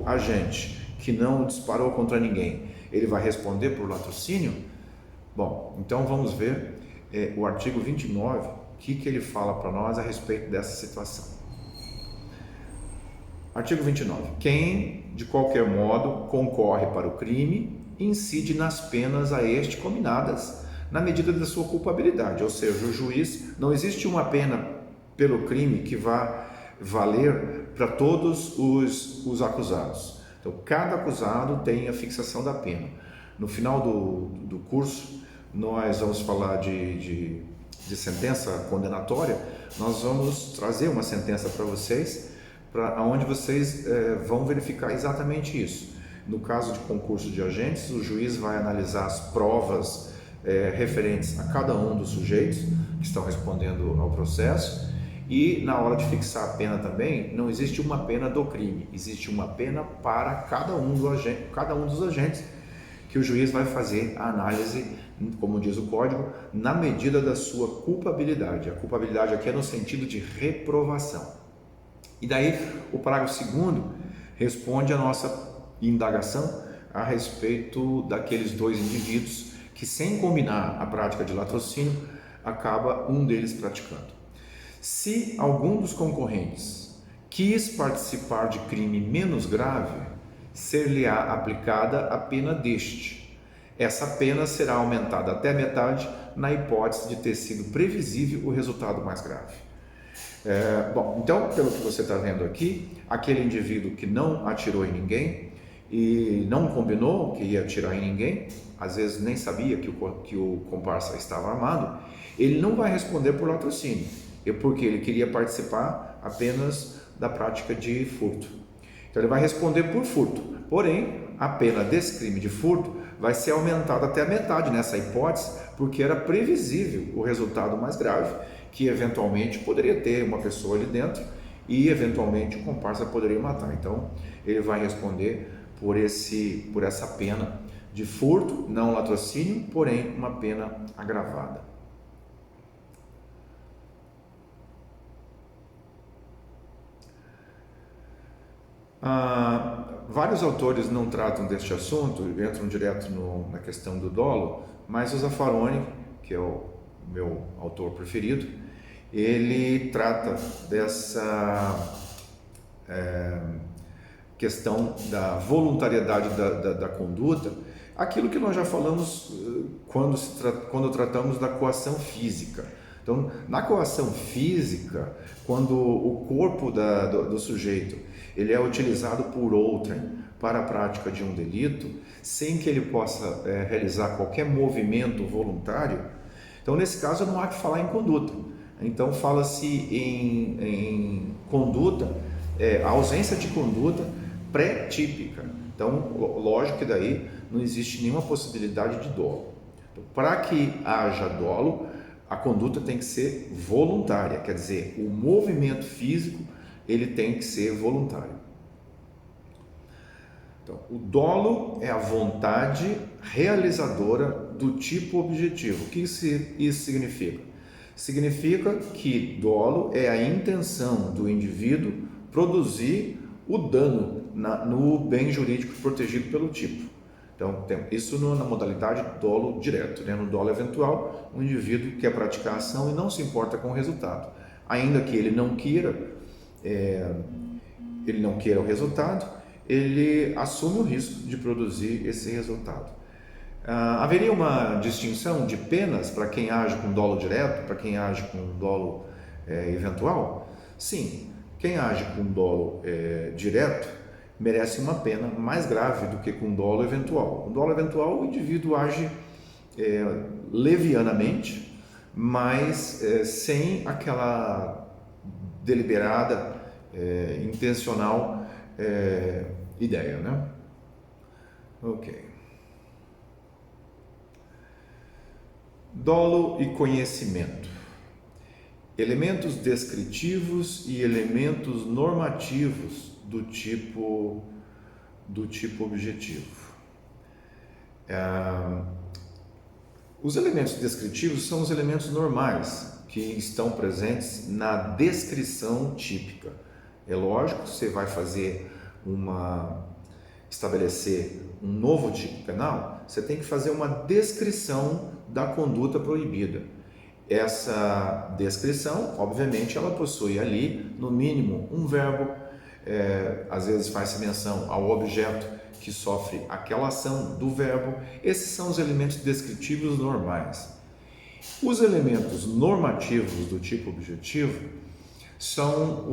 agente que não disparou contra ninguém, ele vai responder por latrocínio? Bom, então vamos ver o artigo 29, o que ele fala para nós a respeito dessa situação. Artigo 29. Quem, de qualquer modo, concorre para o crime, incide nas penas a este combinadas, na medida da sua culpabilidade. Ou seja, o juiz, não existe uma pena pelo crime que vá valer para todos os acusados. Então, cada acusado tem a fixação da pena. No final do curso, nós vamos falar de sentença condenatória. Nós vamos trazer uma sentença para vocês, onde vocês vão verificar exatamente isso. No caso de concurso de agentes, o juiz vai analisar as provas referentes a cada um dos sujeitos que estão respondendo ao processo, e na hora de fixar a pena também, não existe uma pena do crime, existe uma pena para cada um dos agentes, que o juiz vai fazer a análise, como diz o código, na medida da sua culpabilidade. A culpabilidade aqui é no sentido de reprovação. E daí o parágrafo 2º responde a nossa indagação a respeito daqueles dois indivíduos que, sem combinar a prática de latrocínio, acaba um deles praticando. Se algum dos concorrentes quis participar de crime menos grave, ser-lhe-á aplicada a pena deste. Essa pena será aumentada até metade na hipótese de ter sido previsível o resultado mais grave. Bom, então, pelo que você está vendo aqui, aquele indivíduo que não atirou em ninguém e não combinou que ia atirar em ninguém, às vezes nem sabia que o comparsa estava armado, ele não vai responder por latrocínio, porque ele queria participar apenas da prática de furto. Então ele vai responder por furto, porém a pena desse crime de furto vai ser aumentada até a metade nessa hipótese, porque era previsível o resultado mais grave, que eventualmente poderia ter uma pessoa ali dentro e eventualmente o comparsa poderia matar. Então ele vai responder por essa pena de furto, não latrocínio, porém uma pena agravada. Vários autores não tratam deste assunto, entram direto na questão do dolo, mas o Zaffaroni, que é o meu autor preferido, ele trata dessa questão da voluntariedade da conduta, aquilo que nós já falamos quando tratamos da coação física. Então, na coação física, quando o corpo do sujeito ele é utilizado por outrem para a prática de um delito, sem que ele possa realizar qualquer movimento voluntário, então nesse caso não há que falar em conduta. Então fala-se em conduta, a ausência de conduta pré-típica. Então, lógico que daí não existe nenhuma possibilidade de dolo. Então, para que haja dolo, a conduta tem que ser voluntária, quer dizer, o movimento físico ele tem que ser voluntário. Então, o dolo é a vontade realizadora do tipo objetivo. O que isso significa? Significa que dolo é a intenção do indivíduo produzir o dano no bem jurídico protegido pelo tipo. Então, isso na modalidade dolo direto, né? No dolo eventual, o indivíduo quer praticar a ação e não se importa com o resultado. Ainda que ele não queira o resultado, ele assume o risco de produzir esse resultado. Haveria uma distinção de penas para quem age com dolo direto, para quem age com dolo eventual? Sim, quem age com dolo direto merece uma pena mais grave do que com dolo eventual. Com dolo eventual, o indivíduo age levianamente, mas sem aquela deliberada, intencional ideia, né? Ok. Dolo e conhecimento. Elementos descritivos e elementos normativos do tipo objetivo. Os elementos descritivos são os elementos normais que estão presentes na descrição típica. É lógico, você vai estabelecer um novo tipo penal, você tem que fazer uma descrição da conduta proibida. Essa descrição, obviamente, ela possui ali, no mínimo, um verbo, às vezes faz-se menção ao objeto que sofre aquela ação do verbo. Esses são os elementos descritivos normais. Os elementos normativos do tipo objetivo são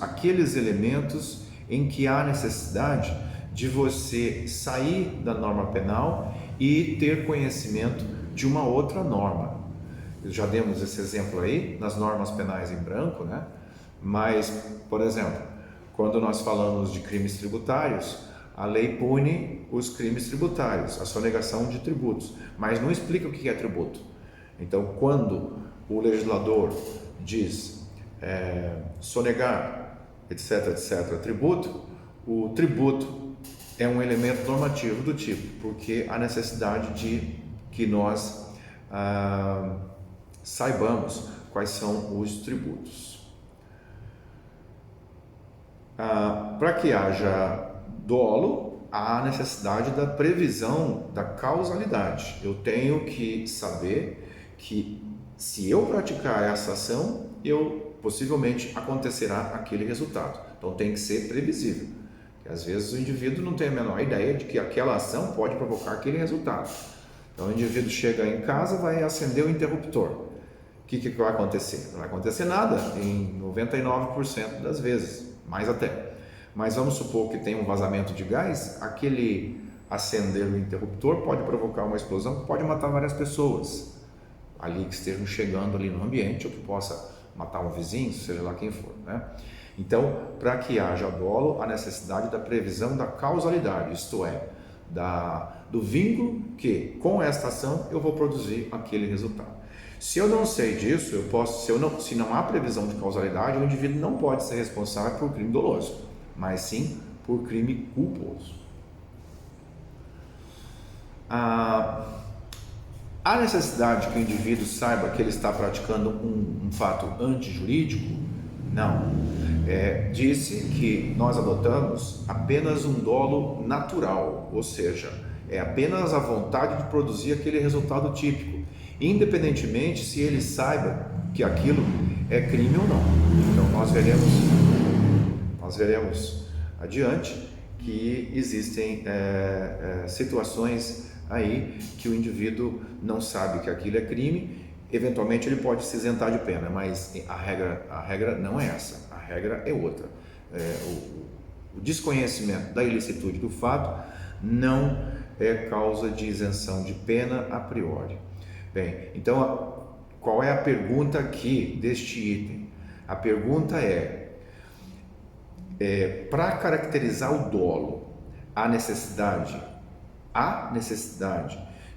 aqueles elementos em que há necessidade de você sair da norma penal e ter conhecimento de uma outra norma. Já demos esse exemplo aí nas normas penais em branco, né? Mas, por exemplo, quando nós falamos de crimes tributários, a lei pune os crimes tributários, a sonegação de tributos, mas não explica o que é tributo. Então, quando o legislador diz sonegar, etc, etc, tributo, o tributo é um elemento normativo do tipo, porque há necessidade de que nós saibamos quais são os tributos. Para que haja dolo, há necessidade da previsão da causalidade. Eu tenho que saber que se eu praticar essa ação, possivelmente acontecerá aquele resultado. Então tem que ser previsível. Porque às vezes o indivíduo não tem a menor ideia de que aquela ação pode provocar aquele resultado. Então o indivíduo chega em casa, vai acender o interruptor. O que vai acontecer? Não vai acontecer nada em 99% das vezes, mais até. Mas vamos supor que tem um vazamento de gás, aquele acender o interruptor pode provocar uma explosão que pode matar várias pessoas ali que estejam chegando ali no ambiente, ou que possa matar um vizinho, seja lá quem for, né? Então, para que haja dolo, há necessidade da previsão da causalidade, isto é, do vínculo que com esta ação eu vou produzir aquele resultado. Se eu não sei disso, se não há previsão de causalidade, o indivíduo não pode ser responsável por crime doloso, mas sim por crime culposo. Há necessidade que o indivíduo saiba que ele está praticando um fato antijurídico? Não. Disse que nós adotamos apenas um dolo natural, ou seja, é apenas a vontade de produzir aquele resultado típico, independentemente se ele saiba que aquilo é crime ou não. Então nós veremos adiante que existem situações aí que o indivíduo não sabe que aquilo é crime. Eventualmente ele pode se isentar de pena, mas a regra não é essa, a regra é outra. O desconhecimento da ilicitude do fato não é causa de isenção de pena a priori. Bem, então qual é a pergunta aqui deste item? A pergunta para caracterizar o dolo, há necessidade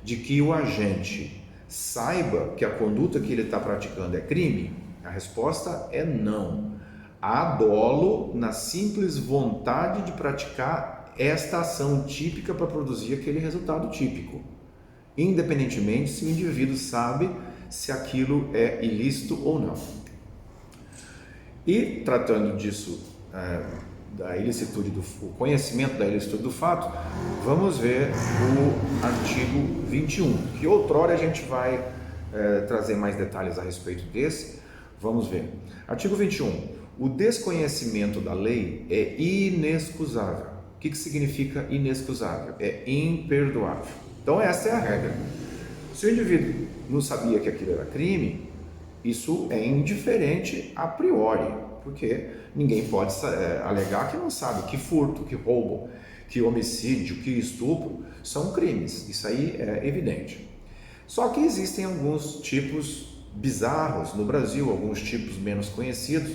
de que o agente saiba que a conduta que ele está praticando é crime? A resposta é não. Há dolo na simples vontade de praticar esta ação típica para produzir aquele resultado típico, independentemente se o indivíduo sabe se aquilo é ilícito ou não. E tratando disso, da ilicitude o conhecimento da ilicitude do fato, vamos ver o artigo 21, que outrora a gente vai trazer mais detalhes a respeito desse. Vamos ver. Artigo 21. O desconhecimento da lei é inexcusável. O que significa inexcusável? É imperdoável. Então essa é a regra. Se o indivíduo não sabia que aquilo era crime, isso é indiferente a priori, porque ninguém pode alegar que não sabe que furto, que roubo, que homicídio, que estupro são crimes. Isso aí é evidente. Só que existem alguns tipos bizarros no Brasil, alguns tipos menos conhecidos,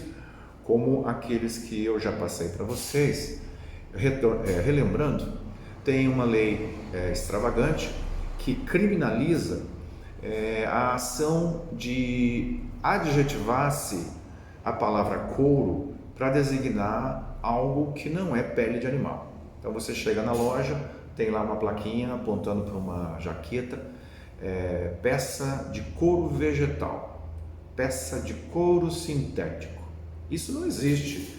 como aqueles que eu já passei para vocês. Relembrando, tem uma lei extravagante que criminaliza a ação de adjetivar-se a palavra couro para designar algo que não é pele de animal. Então você chega na loja, tem lá uma plaquinha apontando para uma jaqueta, peça de couro vegetal, peça de couro sintético. Isso não existe.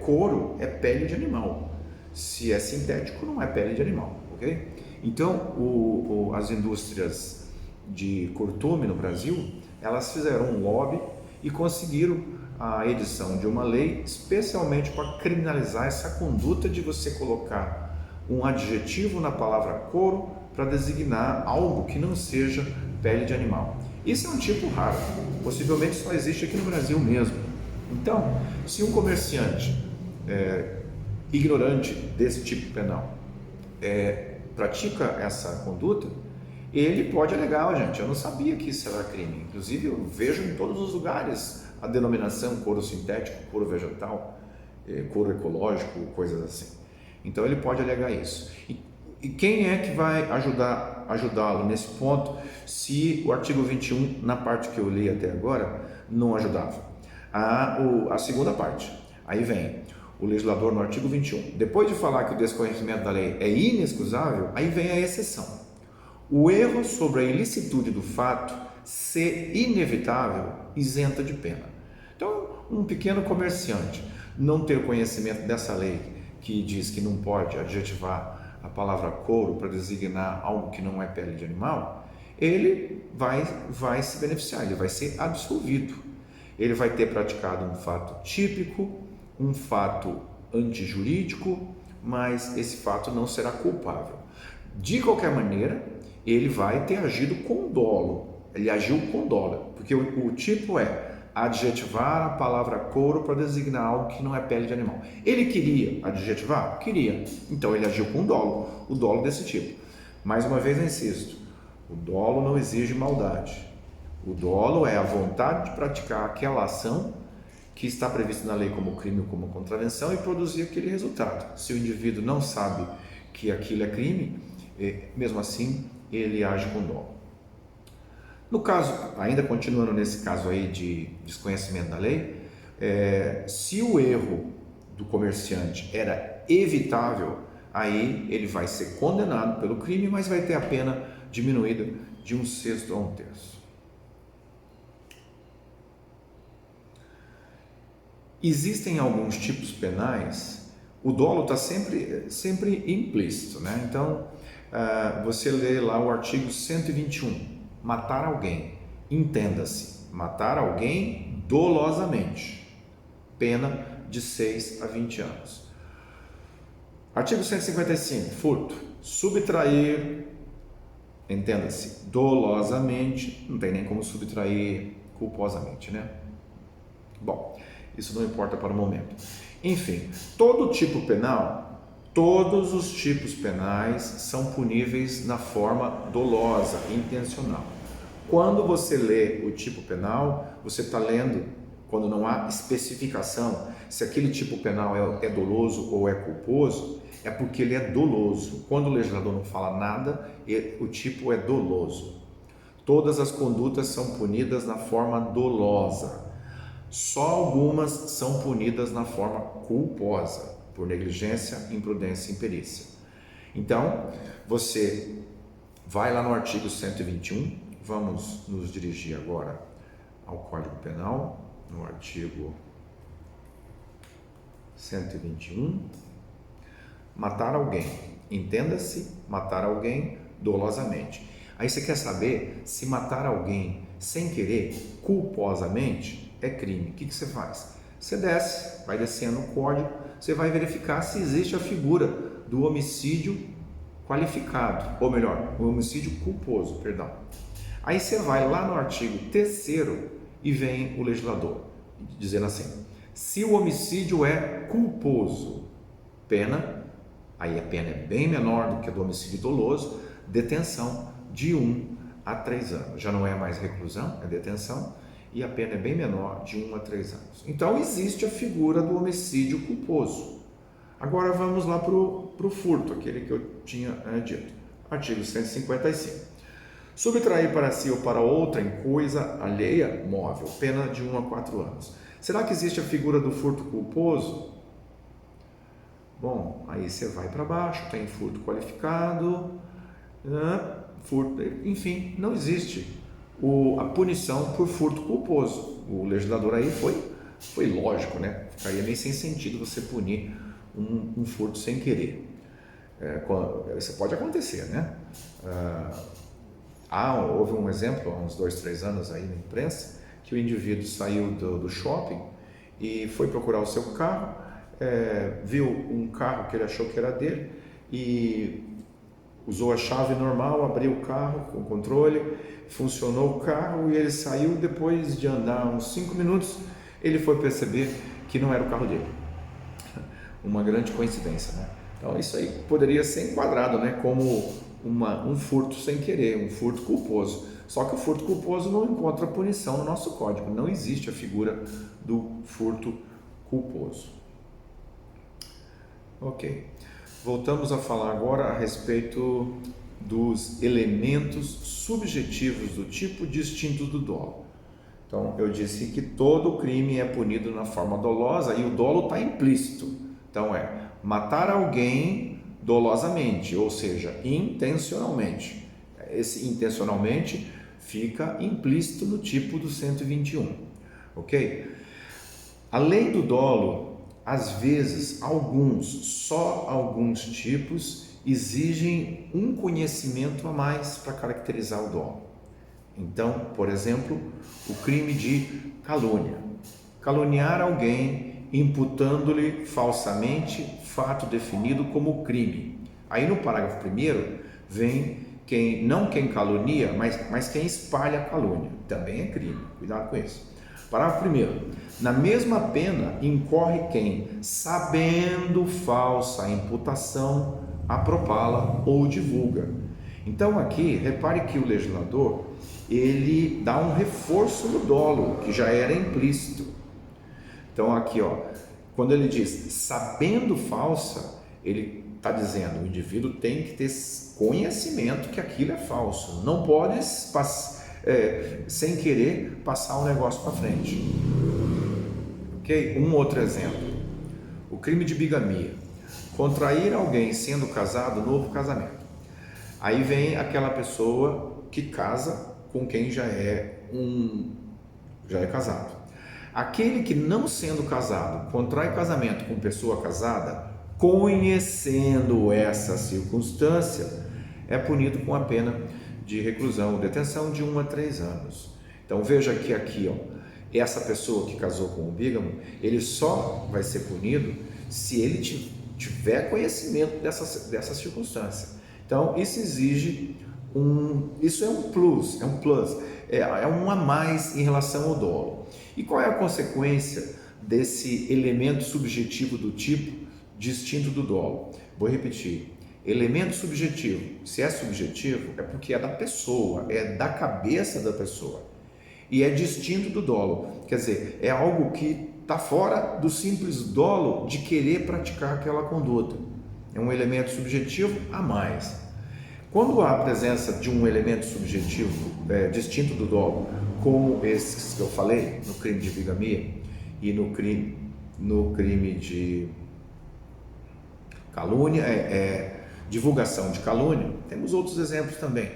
Couro é pele de animal. Se é sintético, não é pele de animal, ok? Então, as indústrias de curtume no Brasil, elas fizeram um lobby e conseguiram a edição de uma lei especialmente para criminalizar essa conduta de você colocar um adjetivo na palavra couro para designar algo que não seja pele de animal. Isso é um tipo raro, possivelmente só existe aqui no Brasil mesmo. Então, se um comerciante ignorante desse tipo penal pratica essa conduta, ele pode alegar, gente, eu não sabia que isso era crime. Inclusive, eu vejo em todos os lugares a denominação couro sintético, couro vegetal, couro ecológico, coisas assim. Então, ele pode alegar isso. E quem é que vai ajudá-lo nesse ponto se o artigo 21, na parte que eu li até agora, não ajudava? A segunda parte, aí vem o legislador no artigo 21. Depois de falar que o desconhecimento da lei é inexcusável, aí vem a exceção. O erro sobre a ilicitude do fato ser inevitável isenta de pena. Então, um pequeno comerciante não ter conhecimento dessa lei que diz que não pode adjetivar a palavra couro para designar algo que não é pele de animal, ele vai se beneficiar, ele vai ser absolvido. Ele vai ter praticado um fato típico, um fato antijurídico, mas esse fato não será culpável. De qualquer maneira, ele vai ter agido com dolo. Ele agiu com dolo, porque o tipo é adjetivar a palavra couro para designar algo que não é pele de animal. Ele queria adjetivar? Queria. Então ele agiu com dolo, o dolo desse tipo. Mais uma vez eu insisto, o dolo não exige maldade. O dolo é a vontade de praticar aquela ação que está prevista na lei como crime ou como contravenção e produzir aquele resultado. Se o indivíduo não sabe que aquilo é crime, mesmo assim ele age com dolo. No caso, ainda continuando nesse caso aí de desconhecimento da lei, se o erro do comerciante era evitável, aí ele vai ser condenado pelo crime, mas vai ter a pena diminuída de 1/6 a 1/3. Existem alguns tipos penais, o dolo está sempre implícito, né? Então, você lê lá o artigo 121, matar alguém, entenda-se, matar alguém dolosamente, pena de 6 a 20 anos. Artigo 155, furto, subtrair, entenda-se, dolosamente, não tem nem como subtrair culposamente, né? Bom, isso não importa para o momento. Enfim, todo tipo penal, todos os tipos penais são puníveis na forma dolosa, intencional. Quando você lê o tipo penal, você está lendo, quando não há especificação se aquele tipo penal é doloso ou é culposo, é porque ele é doloso. Quando o legislador não fala nada, o tipo é doloso. Todas as condutas são punidas na forma dolosa. Só algumas são punidas na forma culposa, por negligência, imprudência e imperícia. Então, você vai lá no artigo 121, vamos nos dirigir agora ao Código Penal, no artigo 121, matar alguém, entenda-se, matar alguém dolosamente. Aí você quer saber se matar alguém sem querer, culposamente, é crime. O que você faz? Você desce, vai descendo o código, você vai verificar se existe a figura do homicídio qualificado, ou melhor, o homicídio culposo, perdão. Aí você vai lá no artigo 3º e vem o legislador dizendo assim: se o homicídio é culposo, pena, aí a pena é bem menor do que a do homicídio doloso, detenção de 1 a 3 anos. Já não é mais reclusão, é detenção, e a pena é bem menor, de 1 a 3 anos. Então existe a figura do homicídio culposo. Agora vamos lá para o furto, aquele que eu tinha dito. Artigo 155. Subtrair para si ou para outra em coisa alheia, móvel, pena de 1 a 4 anos. Será que existe a figura do furto culposo? Bom, aí você vai para baixo, tem furto qualificado, furto, enfim, não existe a punição por furto culposo. O legislador aí foi lógico, né? Ficaria meio sem sentido você punir um furto sem querer. Isso pode acontecer, né? Houve um exemplo, há uns 2, 3 anos aí na imprensa, que o indivíduo saiu do shopping e foi procurar o seu carro, viu um carro que ele achou que era dele e usou a chave normal, abriu o carro com o controle, funcionou o carro e ele saiu. Depois de andar uns 5 minutos, ele foi perceber que não era o carro dele. Uma grande coincidência, né? Então isso aí poderia ser enquadrado, né, como um furto sem querer, um furto culposo. Só que o furto culposo não encontra punição no nosso código, não existe a figura do furto culposo. Ok, voltamos a falar agora a respeito dos elementos subjetivos do tipo distinto do dolo. Então, eu disse que todo crime é punido na forma dolosa e o dolo está implícito. Então, matar alguém dolosamente, ou seja, intencionalmente. Esse intencionalmente fica implícito no tipo do 121, ok? A lei do dolo, às vezes, só alguns tipos exigem um conhecimento a mais para caracterizar o dolo. Então, por exemplo, o crime de calúnia. Caluniar alguém imputando-lhe falsamente fato definido como crime. Aí no parágrafo 1º vem não quem calunia, mas quem espalha a calúnia. Também é crime, cuidado com isso. Parágrafo 1º. Na mesma pena incorre quem, sabendo falsa a imputação, a propala ou divulga. Então aqui, repare que o legislador, ele dá um reforço no dolo, que já era implícito. Então aqui, quando ele diz sabendo falsa, ele está dizendo, o indivíduo tem que ter conhecimento que aquilo é falso, não pode sem querer passar o negócio para frente. Ok? Um outro exemplo, o crime de bigamia, contrair alguém sendo casado, novo casamento. Aí vem aquela pessoa que casa com quem já é casado. Aquele que, não sendo casado, contrai casamento com pessoa casada, conhecendo essa circunstância, é punido com a pena de reclusão ou detenção de 1 a 3 anos. Então veja que aqui, essa pessoa que casou com o bígamo, ele só vai ser punido se ele tiver conhecimento dessa circunstância. Então isso exige isso é um plus, é um a mais em relação ao dolo. E qual é a consequência desse elemento subjetivo do tipo distinto do dolo? Vou repetir, elemento subjetivo, se é subjetivo, é porque é da pessoa, é da cabeça da pessoa, e é distinto do dolo, quer dizer, é algo que está fora do simples dolo de querer praticar aquela conduta, é um elemento subjetivo a mais. Quando há a presença de um elemento subjetivo distinto do dolo, como esses que eu falei, no crime de bigamia e no crime de calúnia, divulgação de calúnia, temos outros exemplos também.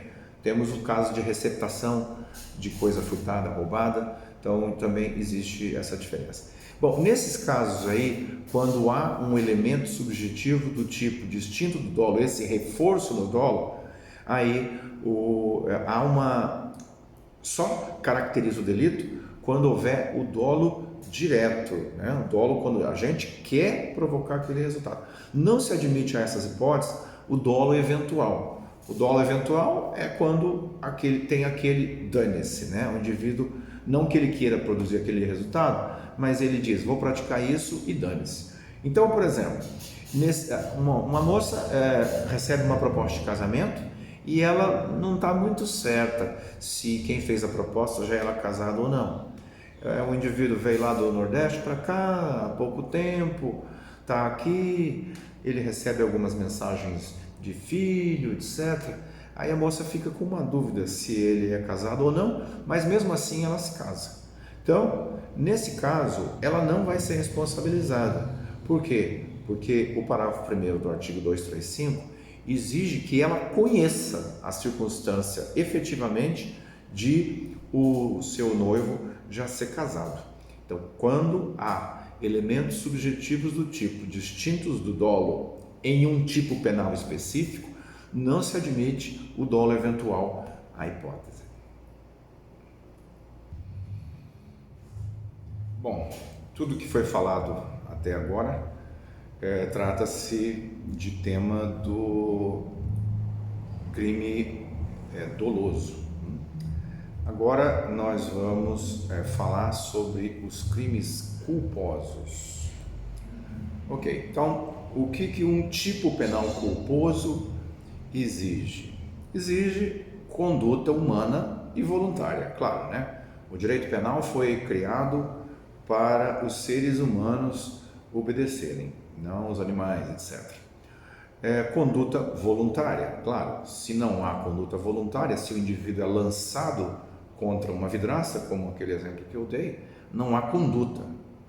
Temos o caso de receptação de coisa furtada, roubada, então também existe essa diferença. Bom, nesses casos aí, quando há um elemento subjetivo do tipo distinto do dolo, esse reforço no dolo, aí só caracteriza o delito quando houver o dolo direto, né? O dolo quando a gente quer provocar aquele resultado. Não se admite a essas hipóteses o dolo eventual. O dolo eventual é quando tem aquele dane-se, né? O indivíduo, não que ele queira produzir aquele resultado, mas ele diz, vou praticar isso e dane-se. Então, por exemplo, uma moça recebe uma proposta de casamento e ela não está muito certa se quem fez a proposta já era casado ou não. Um indivíduo veio lá do Nordeste para cá há pouco tempo, está aqui, ele recebe algumas mensagens de filho, etc. Aí a moça fica com uma dúvida se ele é casado ou não, mas mesmo assim ela se casa. Então, nesse caso, ela não vai ser responsabilizada. Por quê? Porque o parágrafo 1º do artigo 235 exige que ela conheça a circunstância efetivamente de o seu noivo já ser casado. Então, quando há elementos subjetivos do tipo distintos do dolo em um tipo penal específico, não se admite o dolo eventual à hipótese. Bom, tudo que foi falado até agora trata-se de tema do crime doloso. Agora nós vamos falar sobre os crimes culposos. Ok, então o que um tipo penal culposo exige? Exige conduta humana e voluntária, claro, né? O direito penal foi criado para os seres humanos obedecerem, não os animais, etc. Conduta voluntária, claro, se não há conduta voluntária, se o indivíduo é lançado contra uma vidraça, como aquele exemplo que eu dei, não há conduta,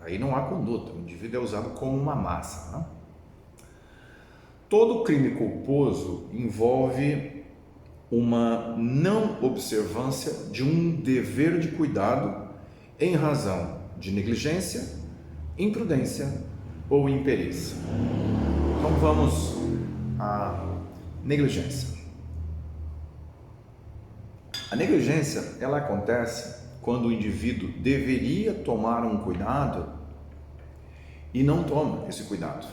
aí não há conduta, o indivíduo é usado como uma massa, né? Todo crime culposo envolve uma não observância de um dever de cuidado em razão de negligência, imprudência ou imperícia. Então vamos à negligência. A negligência, ela acontece quando o indivíduo deveria tomar um cuidado e não toma esse cuidado,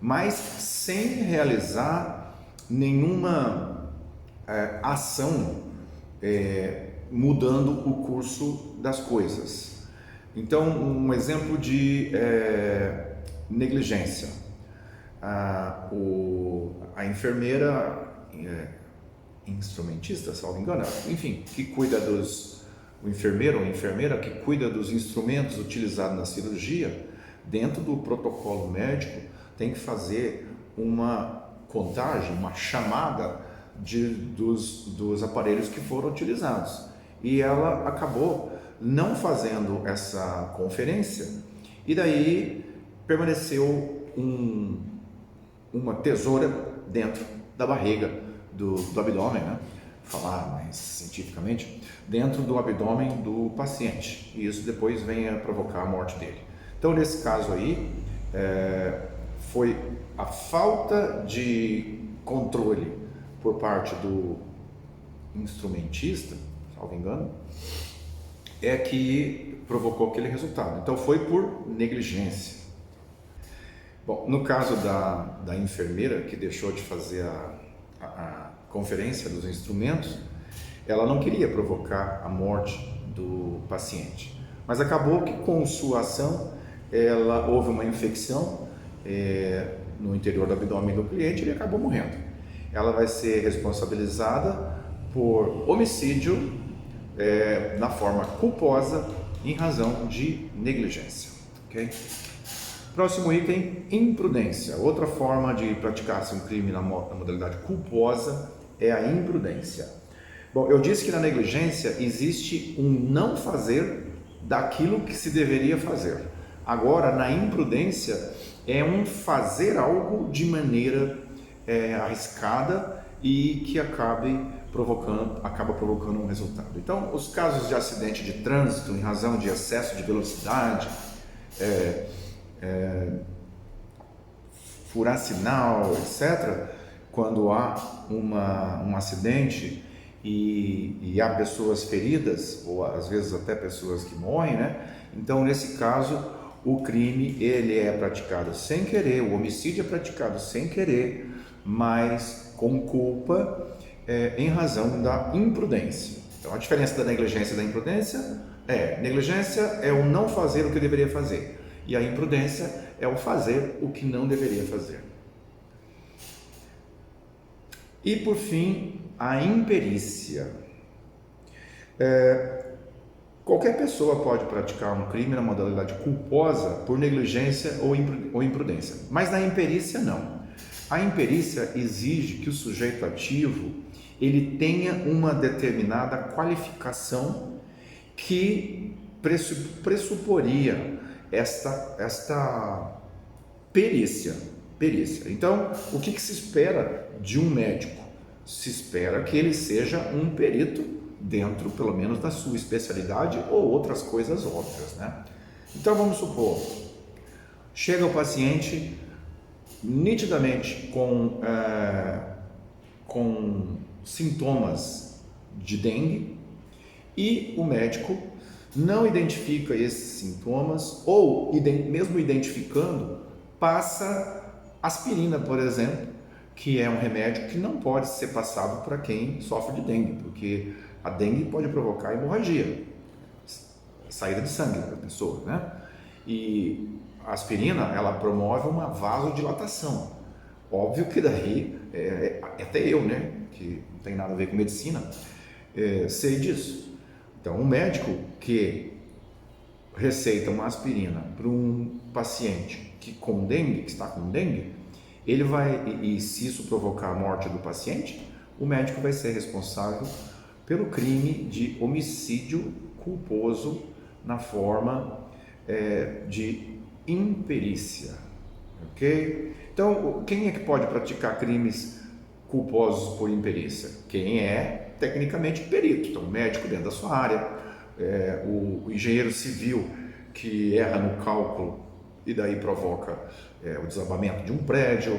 mas sem realizar nenhuma ação mudando o curso das coisas. Então, um exemplo de negligência. A enfermeira, instrumentista, salvo engano, enfim, que cuida o enfermeiro ou enfermeira que cuida dos instrumentos utilizados na cirurgia, dentro do protocolo médico, tem que fazer uma contagem, uma chamada dos aparelhos que foram utilizados. E ela acabou não fazendo essa conferência, e daí permaneceu uma tesoura dentro da barriga do abdômen, né? Falar mais cientificamente, dentro do abdômen do paciente, e isso depois vem a provocar a morte dele. Então, nesse caso aí, foi a falta de controle por parte do instrumentista, salvo engano, que provocou aquele resultado. Então, foi por negligência. Bom, no caso da enfermeira que deixou de fazer a conferência dos instrumentos, ela não queria provocar a morte do paciente, mas acabou que com sua ação houve uma infecção no interior do abdômen do cliente e ele acabou morrendo. Ela vai ser responsabilizada por homicídio na forma culposa em razão de negligência. Okay? Próximo item, imprudência. Outra forma de praticar-se um crime na modalidade culposa é a imprudência. Bom, eu disse que na negligência existe um não fazer daquilo que se deveria fazer. Agora, na imprudência, é um fazer algo de maneira arriscada e que acaba provocando um resultado. Então, os casos de acidente de trânsito em razão de excesso de velocidade, furar sinal, etc., quando há um acidente e há pessoas feridas, ou às vezes até pessoas que morrem, né? Então, nesse caso, o crime ele é praticado sem querer, o homicídio é praticado sem querer, mas com culpa, em razão da imprudência. Então, a diferença da negligência e da imprudência negligência é o não fazer o que deveria fazer, e a imprudência é o fazer o que não deveria fazer. E por fim, a imperícia. Qualquer pessoa pode praticar um crime na modalidade culposa por negligência ou imprudência, mas na imperícia não. A imperícia exige que o sujeito ativo ele tenha uma determinada qualificação que pressuporia esta perícia. Então, o que se espera de um médico? Se espera que ele seja um perito dentro, pelo menos, da sua especialidade ou outras coisas óbvias, né? Então, vamos supor, chega o paciente nitidamente com sintomas de dengue e o médico não identifica esses sintomas ou, mesmo identificando, passa aspirina, por exemplo, que é um remédio que não pode ser passado para quem sofre de dengue, porque a dengue pode provocar hemorragia, saída de sangue da pessoa, né? E a aspirina, ela promove uma vasodilatação. Óbvio que daí, até eu, né, que não tem nada a ver com medicina, sei disso. Então, um médico que receita uma aspirina para um paciente que está com dengue, ele vai, e se isso provocar a morte do paciente, o médico vai ser responsável pelo crime de homicídio culposo na forma de imperícia, ok? Então, quem é que pode praticar crimes culposos por imperícia? Quem é tecnicamente perito, então o médico dentro da sua área, o engenheiro civil que erra no cálculo e daí provoca o desabamento de um prédio,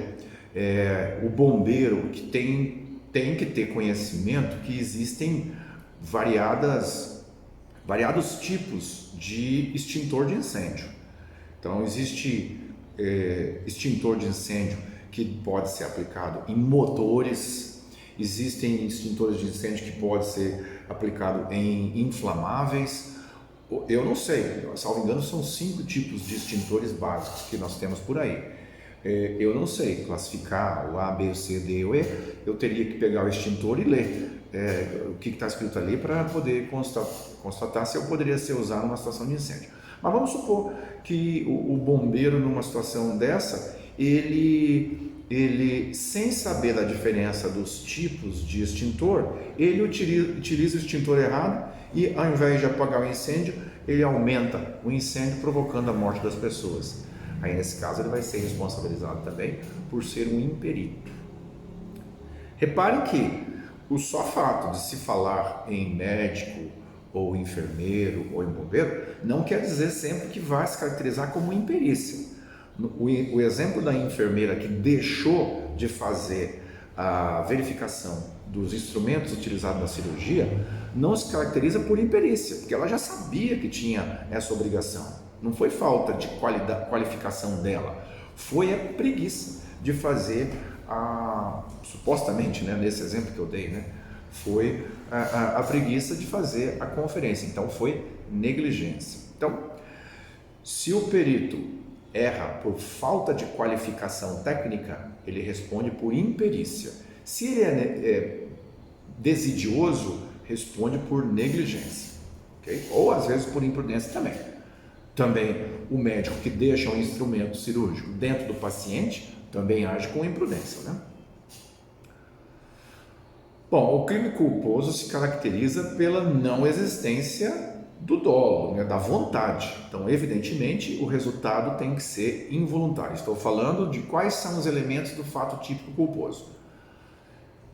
o bombeiro que tem que ter conhecimento que existem variados tipos de extintor de incêndio. Então existe extintor de incêndio que pode ser aplicado em motores, existem extintores de incêndio que pode ser aplicado em inflamáveis. Eu não sei, salvo engano, são 5 tipos de extintores básicos que nós temos por aí. Eu não sei classificar o A, B, o C, D ou E. Eu teria que pegar o extintor e ler o que está escrito ali para poder constatar se eu poderia ser usado numa situação de incêndio. Mas vamos supor que o bombeiro, numa situação dessa, ele sem saber da diferença dos tipos de extintor, ele utiliza o extintor errado e, ao invés de apagar o incêndio, ele aumenta o incêndio, provocando a morte das pessoas. Aí, nesse caso, ele vai ser responsabilizado também por ser um imperito. Reparem que o só fato de se falar em médico, ou enfermeiro, ou em bombeiro, não quer dizer sempre que vai se caracterizar como imperícia. O exemplo da enfermeira que deixou de fazer a verificação dos instrumentos utilizados na cirurgia não se caracteriza por imperícia, porque ela já sabia que tinha essa obrigação. Não foi falta de qualificação dela, foi a preguiça de fazer supostamente, né, nesse exemplo que eu dei, né, foi a preguiça de fazer a conferência. Então foi negligência. Então, se o perito erra por falta de qualificação técnica, ele responde por imperícia. Se ele é desidioso, responde por negligência, okay? Ou às vezes por imprudência também. Também o médico que deixa um instrumento cirúrgico dentro do paciente também age com imprudência, né? Bom, o crime culposo se caracteriza pela não existência do dolo, né, da vontade. Então, evidentemente, o resultado tem que ser involuntário. Estou falando de quais são os elementos do fato típico culposo.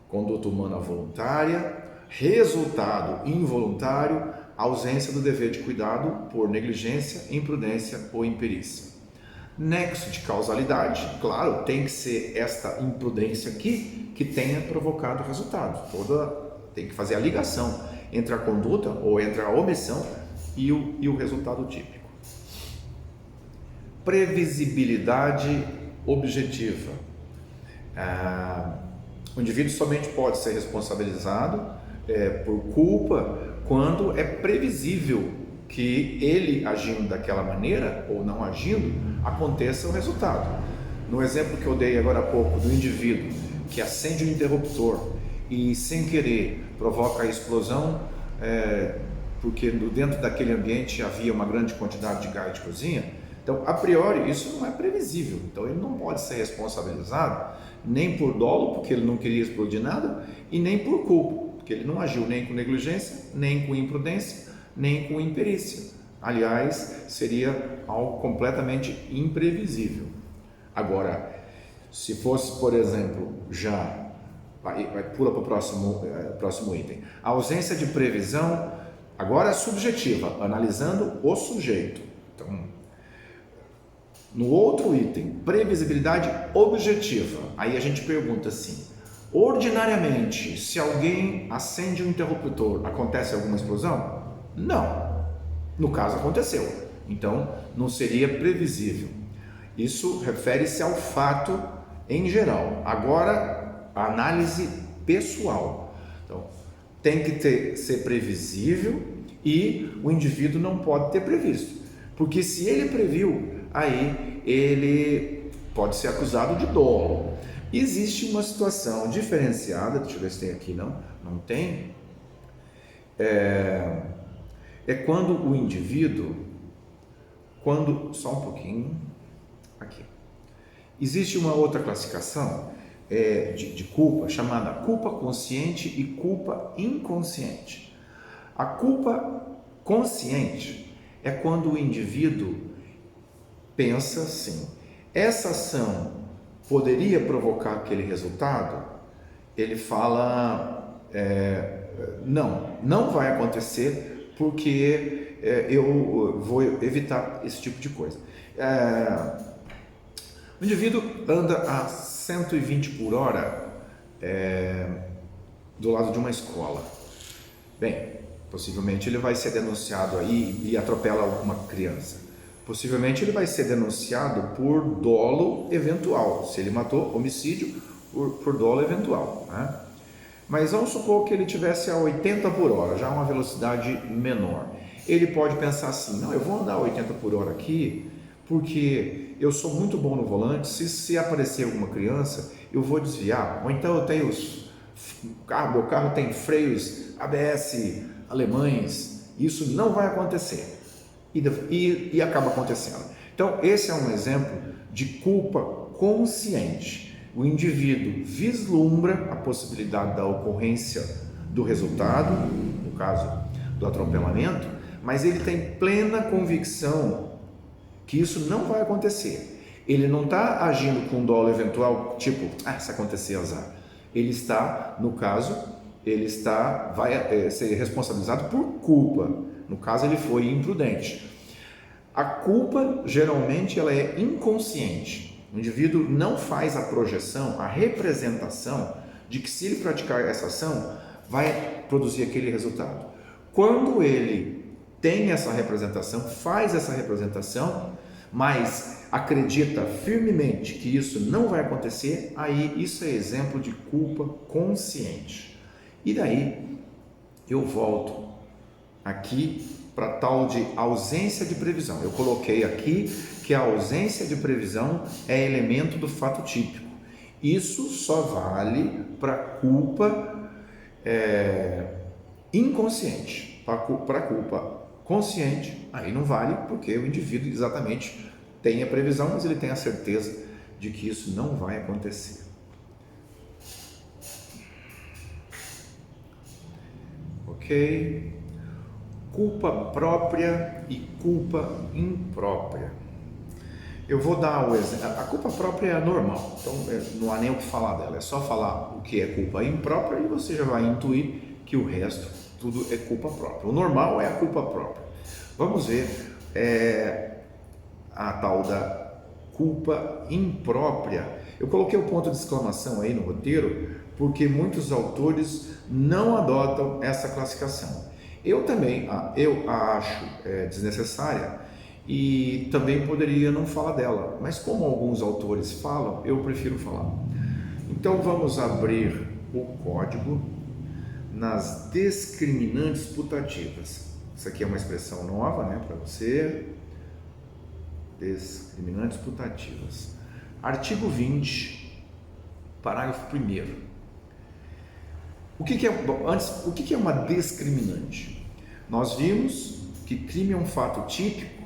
Conduta humana voluntária, resultado involuntário, ausência do dever de cuidado por negligência, imprudência ou imperícia. Nexo de causalidade, claro, tem que ser esta imprudência aqui que tenha provocado o resultado. tem que fazer a ligação entre a conduta ou entre a omissão e o resultado típico. Previsibilidade objetiva. O indivíduo somente pode ser responsabilizado por culpa quando é previsível que ele agindo daquela maneira ou não agindo, aconteça o resultado. No exemplo que eu dei agora há pouco do indivíduo que acende o interruptor e sem querer provoca a explosão, porque dentro daquele ambiente havia uma grande quantidade de gás de cozinha, então a priori isso não é previsível, então ele não pode ser responsabilizado nem por dolo, porque ele não queria explodir nada, e nem por culpa, porque ele não agiu nem com negligência, nem com imprudência, nem com imperícia. Aliás, seria algo completamente imprevisível. Agora, se fosse, por exemplo, pula para o próximo item. A ausência de previsão, agora é subjetiva, analisando o sujeito. Então, no outro item, previsibilidade objetiva, aí a gente pergunta assim, ordinariamente, se alguém acende um interruptor, acontece alguma explosão? Não. No caso, aconteceu. Então, não seria previsível. Isso refere-se ao fato em geral. Agora, a análise pessoal. Então, tem que ser previsível e o indivíduo não pode ter previsto. Porque se ele previu, aí ele pode ser acusado de dolo. Existe uma situação diferenciada, deixa eu ver se tem aqui, não tem. É quando o indivíduo, só um pouquinho, aqui. Existe uma outra classificação de culpa, chamada culpa consciente e culpa inconsciente. A culpa consciente é quando o indivíduo pensa assim, essa ação poderia provocar aquele resultado? Ele fala, não vai acontecer porque eu vou evitar esse tipo de coisa. O indivíduo anda a 120 por hora do lado de uma escola. Bem, possivelmente ele vai ser denunciado aí e atropela alguma criança. Possivelmente ele vai ser denunciado por dolo eventual, se ele matou, homicídio por dolo eventual, né? Mas vamos supor que ele tivesse a 80 por hora, já uma velocidade menor. Ele pode pensar assim, não, eu vou andar a 80 por hora aqui, porque eu sou muito bom no volante, se aparecer alguma criança, eu vou desviar, ou então eu tenho meu carro tem freios ABS alemães, isso não vai acontecer. E acaba acontecendo. Então, esse é um exemplo de culpa consciente. O indivíduo vislumbra a possibilidade da ocorrência do resultado, no caso do atropelamento, mas ele tem plena convicção que isso não vai acontecer. Ele não está agindo com dolo eventual, tipo, se acontecer, azar. Ele está, no caso, vai ser responsabilizado por culpa. No caso, ele foi imprudente. A culpa, geralmente, ela é inconsciente. O indivíduo não faz a projeção, a representação de que se ele praticar essa ação, vai produzir aquele resultado. Quando ele tem essa representação, faz essa representação, mas acredita firmemente que isso não vai acontecer, aí isso é exemplo de culpa consciente. E daí eu volto aqui para tal de ausência de previsão. Eu coloquei aqui que a ausência de previsão é elemento do fato típico. Isso só vale para culpa inconsciente. Para culpa consciente, aí não vale, porque o indivíduo exatamente tem a previsão, mas ele tem a certeza de que isso não vai acontecer. Ok? Culpa própria e culpa imprópria. Eu vou dar o exemplo. A culpa própria é normal, então não há nem o que falar dela, é só falar o que é culpa imprópria e você já vai intuir que o resto tudo é culpa própria. O normal é a culpa própria. Vamos ver a tal da culpa imprópria. Eu coloquei o ponto de exclamação aí no roteiro porque muitos autores não adotam essa classificação. Eu também eu a acho desnecessária e também poderia não falar dela, mas como alguns autores falam, eu prefiro falar. Então vamos abrir o código nas discriminantes putativas. Isso aqui é uma expressão nova, né, para você. Discriminantes putativas. Artigo 20, parágrafo 1º. O que é uma discriminante? Nós vimos que crime é um fato típico,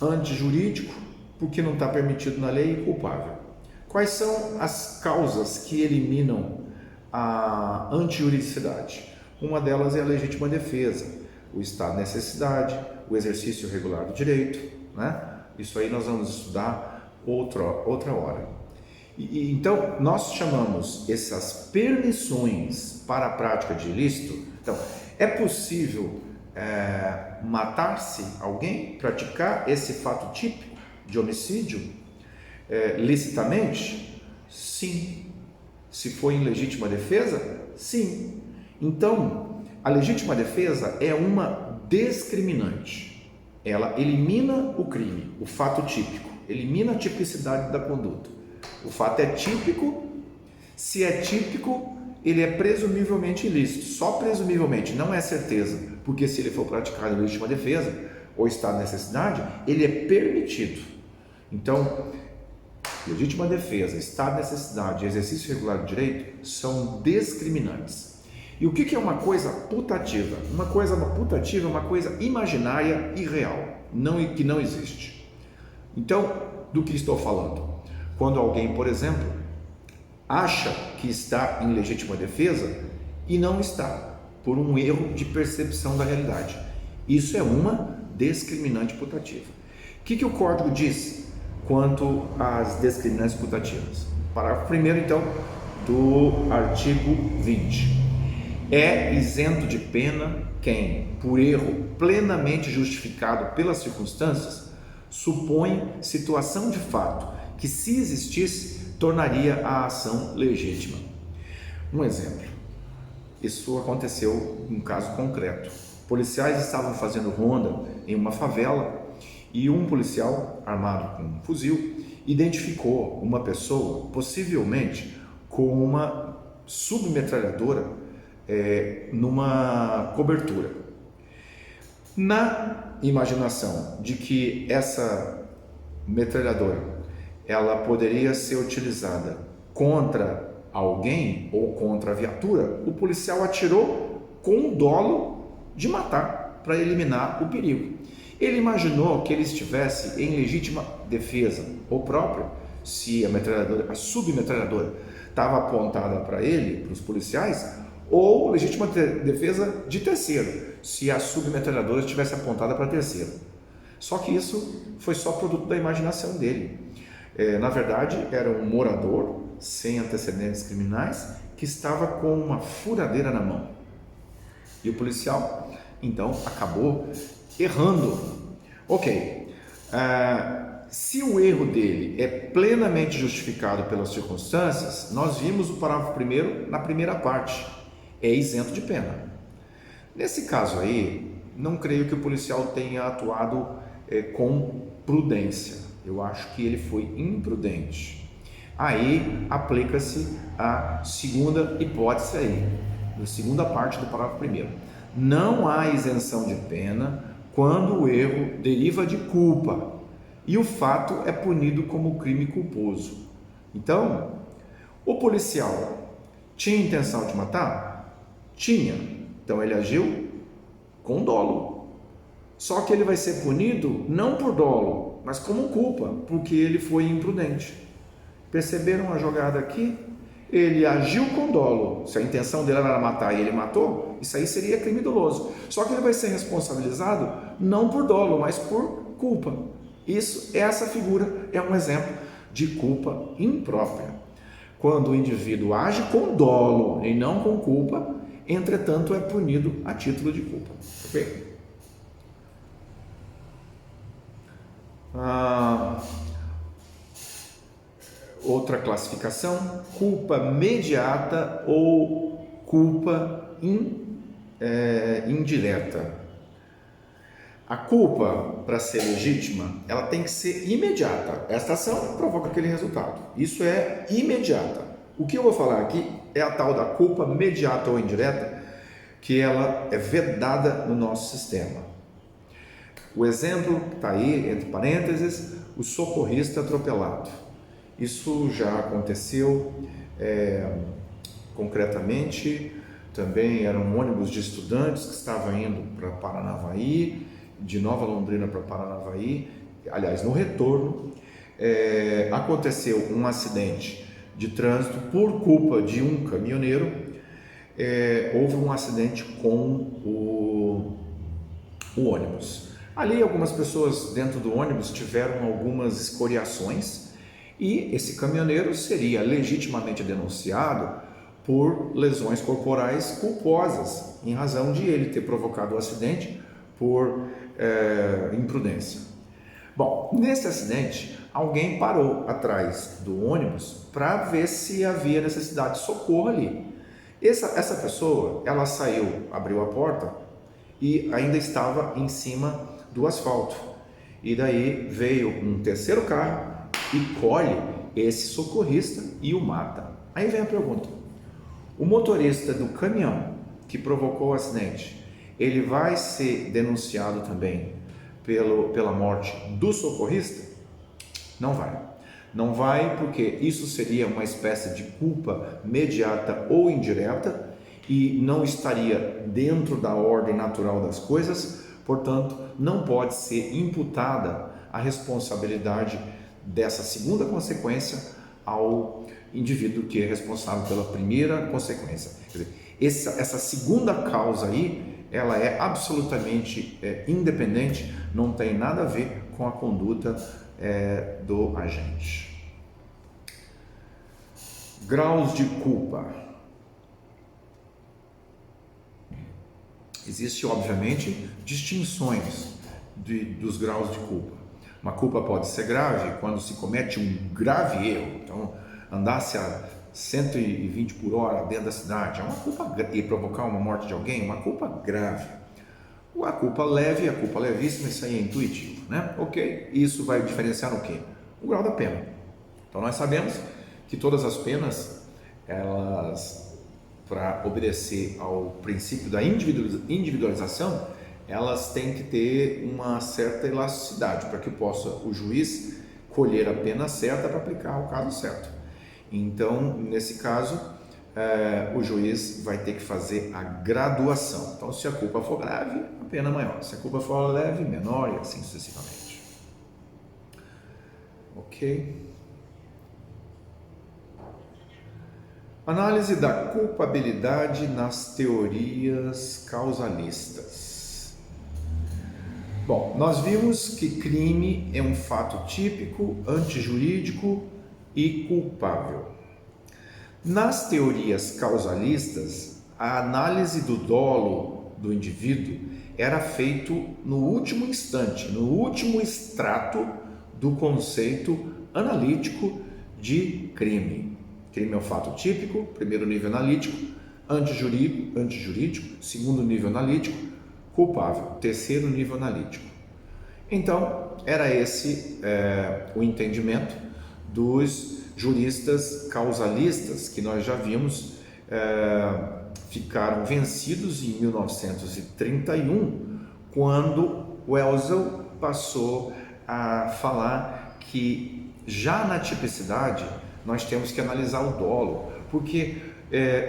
antijurídico, porque não está permitido na lei, e culpável. Quais são as causas que eliminam a antijuridicidade? Uma delas é a legítima defesa, o estado de necessidade, o exercício regular do direito, né? Isso aí nós vamos estudar outra hora. Então, nós chamamos essas permissões para a prática de ilícito. Então, é possível matar-se alguém, praticar esse fato típico de homicídio licitamente? Sim. Se for em legítima defesa? Sim. Então, a legítima defesa é uma discriminante. Ela elimina o crime, o fato típico, elimina a tipicidade da conduta. O fato é típico, se é típico, ele é presumivelmente ilícito, só presumivelmente, não é certeza, porque se ele for praticado em legítima defesa ou estado de necessidade, ele é permitido. Então, legítima defesa, estado de necessidade e exercício regular do direito são discriminantes. E o que é uma coisa putativa? Uma coisa putativa é uma coisa imaginária e real, que não existe. Então, do que estou falando? Quando alguém, por exemplo, acha que está em legítima defesa e não está, por um erro de percepção da realidade. Isso é uma discriminante putativa. O que o Código diz quanto às discriminantes putativas? Parágrafo 1º, então, do artigo 20. É isento de pena quem, por erro plenamente justificado pelas circunstâncias, supõe situação de fato que, se existisse, tornaria a ação legítima. Um exemplo. Isso aconteceu em um caso concreto. Policiais estavam fazendo ronda em uma favela e um policial armado com um fuzil identificou uma pessoa, possivelmente com uma submetralhadora numa cobertura. Na imaginação de que essa metralhadora ela poderia ser utilizada contra alguém ou contra a viatura, o policial atirou com o dolo de matar para eliminar o perigo. Ele imaginou que ele estivesse em legítima defesa, ou próprio, se a submetralhadora estava apontada para ele, para os policiais, ou legítima defesa de terceiro, se a submetralhadora estivesse apontada para terceiro. Só que isso foi só produto da imaginação dele. Na verdade, era um morador sem antecedentes criminais que estava com uma furadeira na mão. E o policial, então, acabou errando. Ok, se o erro dele é plenamente justificado pelas circunstâncias, nós vimos o parágrafo 1º na primeira parte, é isento de pena. Nesse caso aí, não creio que o policial tenha atuado com prudência. Eu acho que ele foi imprudente. Aí aplica-se a segunda hipótese aí, na segunda parte do parágrafo 1º. Não há isenção de pena quando o erro deriva de culpa e o fato é punido como crime culposo. Então, o policial tinha intenção de matar? Tinha. Então ele agiu com dolo. Só que ele vai ser punido não por dolo, mas como culpa, porque ele foi imprudente. Perceberam a jogada aqui? Ele agiu com dolo. Se a intenção dele era matar e ele matou, isso aí seria crime doloso. Só que ele vai ser responsabilizado não por dolo, mas por culpa. Essa figura é um exemplo de culpa imprópria. Quando o indivíduo age com dolo e não com culpa, entretanto é punido a título de culpa. Ok? outra classificação, culpa mediata ou culpa indireta. A culpa, para ser legítima, ela tem que ser imediata. Esta ação provoca aquele resultado. Isso é imediata. O que eu vou falar aqui é a tal da culpa mediata ou indireta, que ela é vedada no nosso sistema. O exemplo está aí, entre parênteses, o socorrista atropelado. Isso já aconteceu concretamente. Também era um ônibus de estudantes que estava indo para Paranavaí, de Nova Londrina para Paranavaí. Aliás, no retorno, aconteceu um acidente de trânsito por culpa de um caminhoneiro. Houve um acidente com o ônibus. Ali, algumas pessoas dentro do ônibus tiveram algumas escoriações e esse caminhoneiro seria legitimamente denunciado por lesões corporais culposas, em razão de ele ter provocado o acidente por imprudência. Bom, nesse acidente, alguém parou atrás do ônibus para ver se havia necessidade de socorro ali. Essa pessoa, ela saiu, abriu a porta e ainda estava em cima do asfalto. E daí veio um terceiro carro e colhe esse socorrista e o mata. Aí vem a pergunta: o motorista do caminhão que provocou o acidente, ele vai ser denunciado também pela morte do socorrista? Não vai. Não vai, porque isso seria uma espécie de culpa mediata ou indireta e não estaria dentro da ordem natural das coisas, portanto, não pode ser imputada a responsabilidade dessa segunda consequência ao indivíduo que é responsável pela primeira consequência. Quer dizer, essa segunda causa aí, ela é absolutamente independente, não tem nada a ver com a conduta do agente. Graus de culpa. Existem, obviamente, distinções dos graus de culpa. Uma culpa pode ser grave quando se comete um grave erro. Então, andasse a 120 por hora dentro da cidade é uma culpa, e provocar uma morte de alguém é uma culpa grave. A culpa leve, a culpa levíssima, isso aí é intuitivo, né? Ok, isso vai diferenciar no quê? O grau da pena. Então nós sabemos que todas as penas, elas, para obedecer ao princípio da individualização, elas têm que ter uma certa elasticidade para que possa o juiz colher a pena certa para aplicar o caso certo. Então, nesse caso, o juiz vai ter que fazer a graduação. Então, se a culpa for grave, a pena é maior. Se a culpa for leve, menor, e assim sucessivamente. Ok? Análise da culpabilidade nas teorias causalistas. Bom, nós vimos que crime é um fato típico, antijurídico e culpável. Nas teorias causalistas, a análise do dolo do indivíduo era feito no último instante, no último extrato do conceito analítico de crime. Crime é um fato típico, primeiro nível analítico, antijurídico, segundo nível analítico, culpável, terceiro nível analítico. Então, era esse o entendimento dos juristas causalistas, que nós já vimos, ficaram vencidos em 1931, quando Welsel passou a falar que já na tipicidade nós temos que analisar o dolo, porque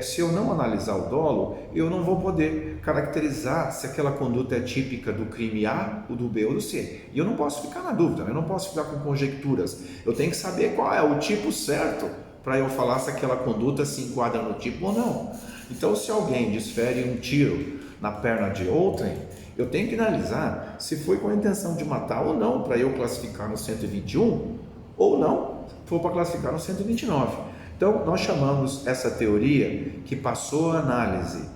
se eu não analisar o dolo, eu não vou poder caracterizar se aquela conduta é típica do crime A, ou do B ou do C. E eu não posso ficar na dúvida, eu não posso ficar com conjecturas. Eu tenho que saber qual é o tipo certo para eu falar se aquela conduta se enquadra no tipo ou não. Então, se alguém desfere um tiro na perna de outrem, eu tenho que analisar se foi com a intenção de matar ou não, para eu classificar no 121, ou não, for para classificar no 129. Então, nós chamamos essa teoria que passou a análise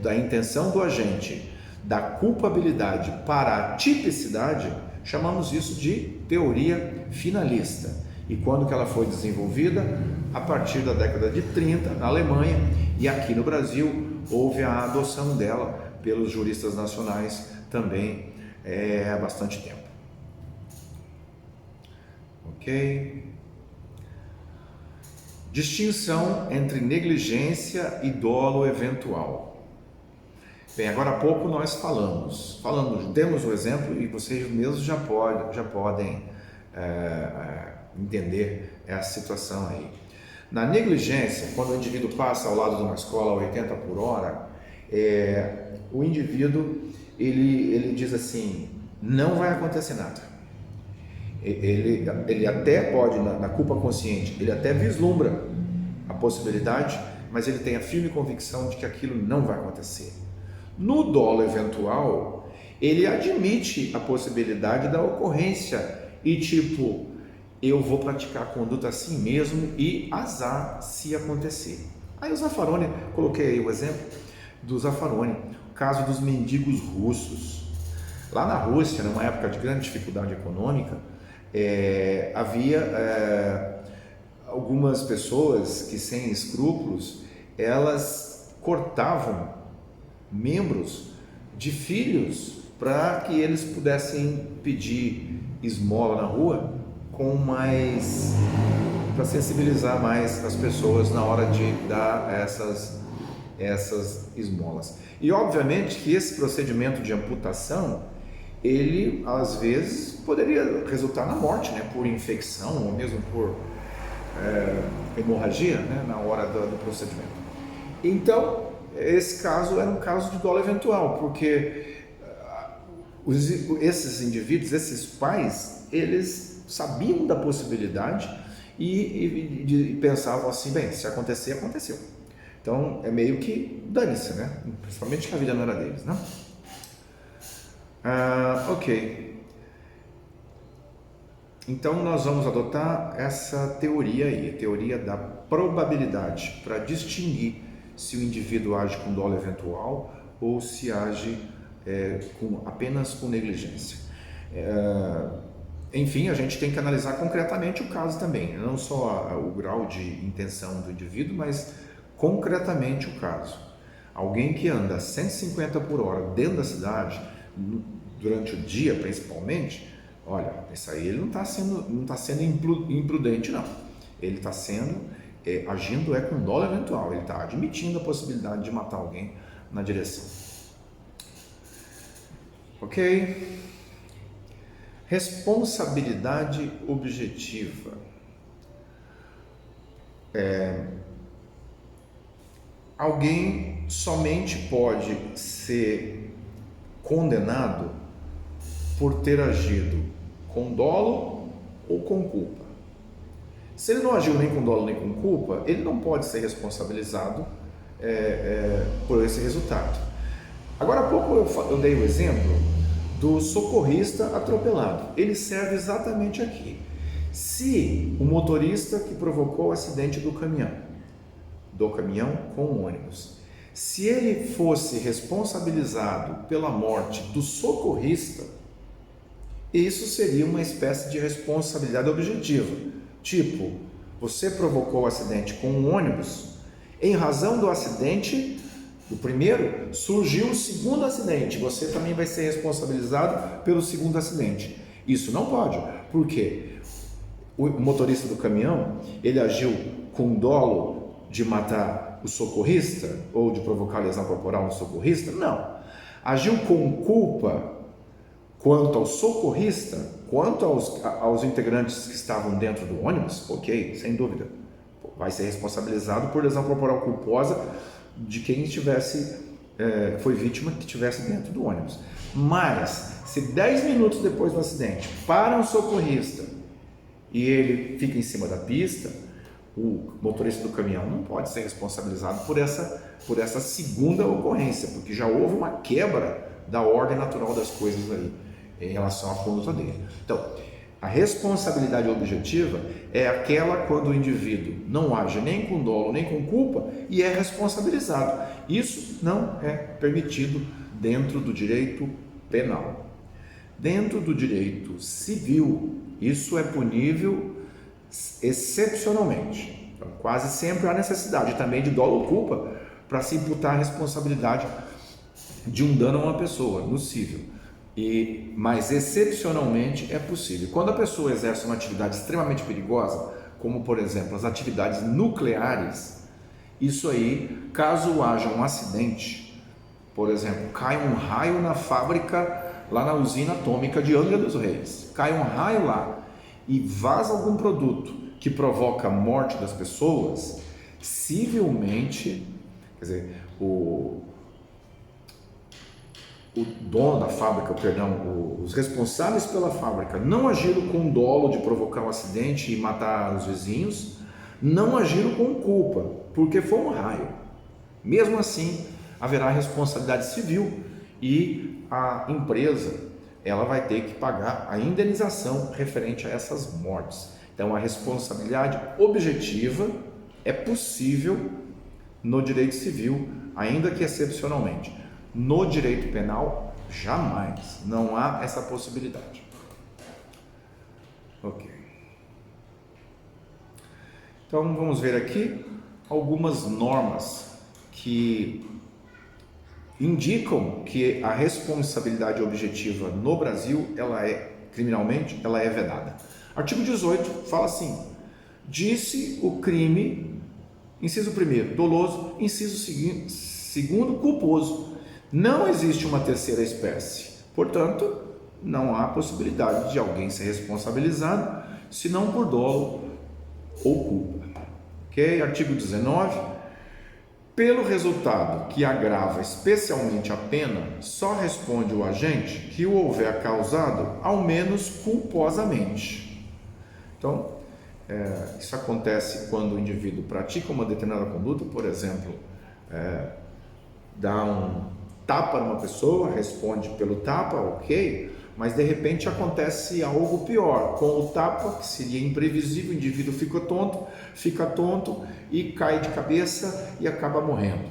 da intenção do agente, da culpabilidade para a tipicidade, chamamos isso de teoria finalista. E quando que ela foi desenvolvida? A partir da década de 30, na Alemanha, e aqui no Brasil houve a adoção dela pelos juristas nacionais também há bastante tempo. Ok? Distinção entre negligência e dolo eventual. Bem, agora há pouco nós demos o exemplo e vocês mesmos já podem entender essa situação aí. Na negligência, quando o indivíduo passa ao lado de uma escola a 80 por hora, o indivíduo ele diz assim, não vai acontecer nada. Ele até pode, na culpa consciente, ele até vislumbra a possibilidade, mas ele tem a firme convicção de que aquilo não vai acontecer. No dolo eventual, ele admite a possibilidade da ocorrência e tipo, eu vou praticar a conduta assim mesmo e azar se acontecer. Aí o Zaffaroni, coloquei aí o exemplo do Zaffaroni, o caso dos mendigos russos. Lá na Rússia, numa época de grande dificuldade econômica, havia algumas pessoas que, sem escrúpulos, elas cortavam membros de filhos para que eles pudessem pedir esmola na rua para sensibilizar mais as pessoas na hora de dar essas esmolas. E obviamente que esse procedimento de amputação, ele às vezes poderia resultar na morte, né, por infecção ou mesmo por hemorragia, né, na hora do procedimento. Então, esse caso era um caso de dolo eventual, porque esses indivíduos, esses pais, eles sabiam da possibilidade e pensavam assim, bem, se acontecer, aconteceu. Então, é meio que dane-se, né? Principalmente que a vida não era deles, né? Ok. Então, nós vamos adotar essa teoria aí, a teoria da probabilidade, para distinguir se o indivíduo age com dolo eventual ou se age apenas com negligência. Enfim, a gente tem que analisar concretamente o caso também, não só o grau de intenção do indivíduo, mas concretamente o caso. Alguém que anda a 150 por hora dentro da cidade, durante o dia principalmente, olha, isso aí ele não está sendo imprudente, não. Ele está agindo com dolo eventual, ele está admitindo a possibilidade de matar alguém na direção. Ok? Responsabilidade objetiva. Alguém somente pode ser condenado por ter agido com dolo ou com culpa. Se ele não agiu nem com dolo nem com culpa, ele não pode ser responsabilizado por esse resultado. Agora há pouco eu dei o exemplo do socorrista atropelado. Ele serve exatamente aqui. Se o motorista que provocou o acidente do caminhão com o ônibus, se ele fosse responsabilizado pela morte do socorrista, isso seria uma espécie de responsabilidade objetiva. Tipo, você provocou o acidente com um ônibus, em razão do acidente do primeiro, surgiu o segundo acidente, você também vai ser responsabilizado pelo segundo acidente. Isso não pode, porque o motorista do caminhão, ele agiu com dolo de matar o socorrista ou de provocar lesão corporal no socorrista? Não. Agiu com culpa quanto ao socorrista, quanto aos integrantes que estavam dentro do ônibus, ok, sem dúvida, vai ser responsabilizado por lesão corporal culposa de quem foi vítima que estivesse dentro do ônibus. Mas, se 10 minutos depois do acidente para um socorrista e ele fica em cima da pista, o motorista do caminhão não pode ser responsabilizado por essa segunda ocorrência, porque já houve uma quebra da ordem natural das coisas aí, em relação à conduta dele. Então, a responsabilidade objetiva é aquela quando o indivíduo não age nem com dolo nem com culpa e é responsabilizado. Isso não é permitido dentro do direito penal. Dentro do direito civil, isso é punível excepcionalmente. Então, quase sempre há necessidade também de dolo ou culpa para se imputar a responsabilidade de um dano a uma pessoa, nocível. Mas excepcionalmente é possível. Quando a pessoa exerce uma atividade extremamente perigosa, como por exemplo as atividades nucleares, isso aí, caso haja um acidente, por exemplo, cai um raio na fábrica, lá na usina atômica de Angra dos Reis, cai um raio lá e vaza algum produto que provoca a morte das pessoas, civilmente, quer dizer, o dono da fábrica, os responsáveis pela fábrica não agiram com dolo de provocar um acidente e matar os vizinhos, não agiram com culpa, porque foi um raio. Mesmo assim, haverá responsabilidade civil e a empresa ela vai ter que pagar a indenização referente a essas mortes. Então, a responsabilidade objetiva é possível no direito civil, ainda que excepcionalmente. No direito penal, jamais. Não há essa possibilidade. Ok. Então, vamos ver aqui algumas normas que indicam que a responsabilidade objetiva no Brasil, criminalmente, ela é vedada. Artigo 18 fala assim: disse o crime, inciso 1º, doloso, inciso 2º, culposo. Não existe uma terceira espécie, portanto, não há possibilidade de alguém ser responsabilizado, senão por dolo ou culpa. Ok? Artigo 19. Pelo resultado que agrava especialmente a pena, só responde o agente que o houver causado, ao menos culposamente. Então, isso acontece quando o indivíduo pratica uma determinada conduta, por exemplo, dá um tapa numa pessoa, responde pelo tapa, ok, mas de repente acontece algo pior. Com o tapa, que seria imprevisível, o indivíduo fica tonto e cai de cabeça e acaba morrendo.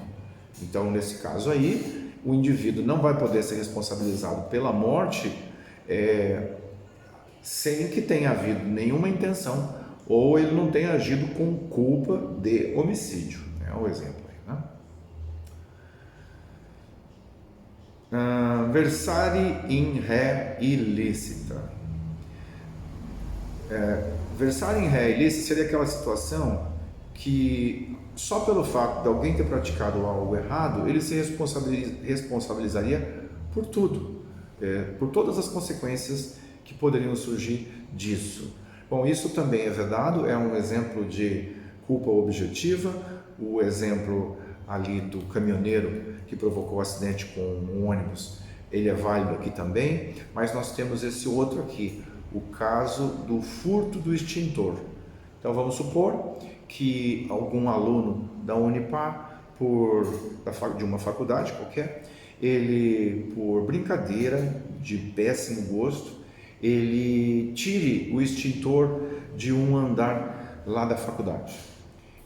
Então, nesse caso aí, o indivíduo não vai poder ser responsabilizado pela morte sem que tenha havido nenhuma intenção ou ele não tenha agido com culpa de homicídio. É um exemplo aí, né? Versare in ré ilícita. Versare in ré ilícita seria aquela situação que só pelo fato de alguém ter praticado algo errado, ele se responsabilizaria por tudo, por todas as consequências que poderiam surgir disso. Bom, isso também é vedado, é um exemplo de culpa objetiva, o exemplo ali do caminhoneiro que provocou o acidente com um ônibus, ele é válido aqui também, mas nós temos esse outro aqui, o caso do furto do extintor. Então vamos supor que algum aluno da Unipar, de uma faculdade qualquer, ele, por brincadeira de péssimo gosto, ele tire o extintor de um andar lá da faculdade.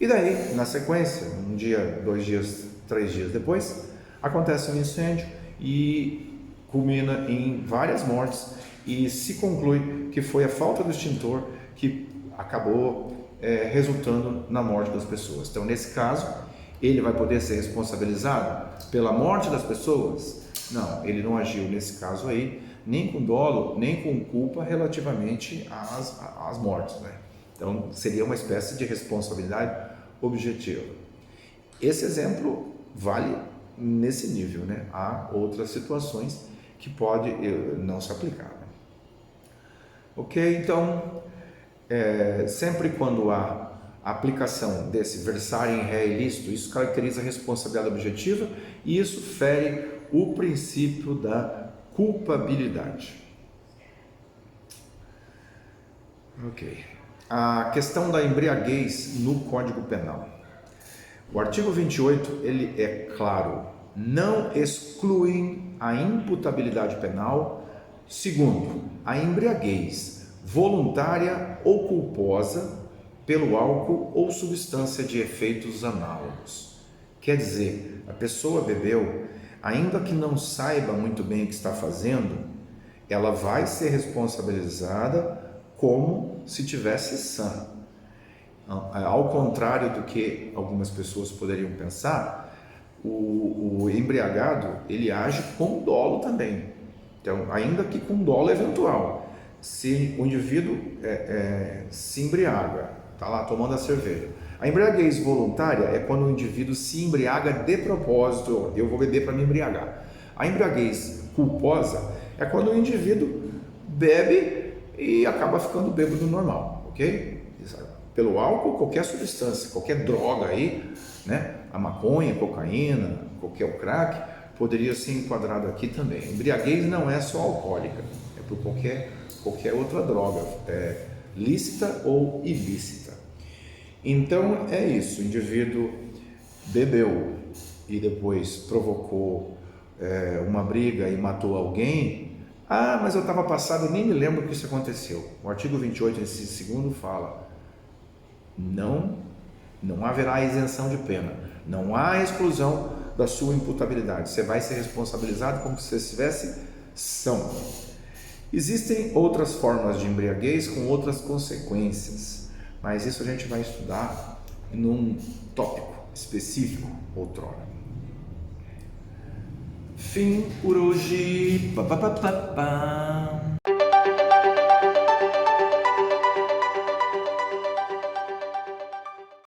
E daí, na sequência, um dia, 2 dias, 3 dias depois, acontece um incêndio e culmina em várias mortes e se conclui que foi a falta do extintor que acabou resultando na morte das pessoas. Então, nesse caso, ele vai poder ser responsabilizado pela morte das pessoas? Não, ele não agiu nesse caso aí, nem com dolo, nem com culpa relativamente às mortes, né? Então, seria uma espécie de responsabilidade objetiva. Esse exemplo vale nesse nível, né? Há outras situações que pode não se aplicar, né? Ok? Então, sempre quando há aplicação desse versare in ré ilícito, isso caracteriza a responsabilidade objetiva e isso fere o princípio da culpabilidade. Ok. A questão da embriaguez no Código Penal. O artigo 28, ele é claro, não exclui a imputabilidade penal, segundo, a embriaguez voluntária ou culposa pelo álcool ou substância de efeitos análogos. Quer dizer, a pessoa bebeu, ainda que não saiba muito bem o que está fazendo, ela vai ser responsabilizada como se tivesse sã. Ao contrário do que algumas pessoas poderiam pensar, o embriagado ele age com dolo também. Então, ainda que com dolo eventual, se o indivíduo se embriaga, está lá tomando a cerveja. A embriaguez voluntária é quando o indivíduo se embriaga de propósito, eu vou beber para me embriagar. A embriaguez culposa é quando o indivíduo bebe e acaba ficando bêbado normal, ok? Pelo álcool, qualquer substância, qualquer droga aí, né? A maconha, a cocaína, qualquer crack, poderia ser enquadrado aqui também. Embriaguez não é só alcoólica, é por qualquer outra droga, lícita ou ilícita. Então é isso, o indivíduo bebeu e depois provocou uma briga e matou alguém. Ah, mas eu estava passado, nem me lembro que isso aconteceu. O artigo 28, esse segundo, fala: não haverá isenção de pena, não há exclusão da sua imputabilidade, você vai ser responsabilizado como se você estivesse são. Existem outras formas de embriaguez com outras consequências, mas isso a gente vai estudar num tópico específico outrora. Fim por hoje.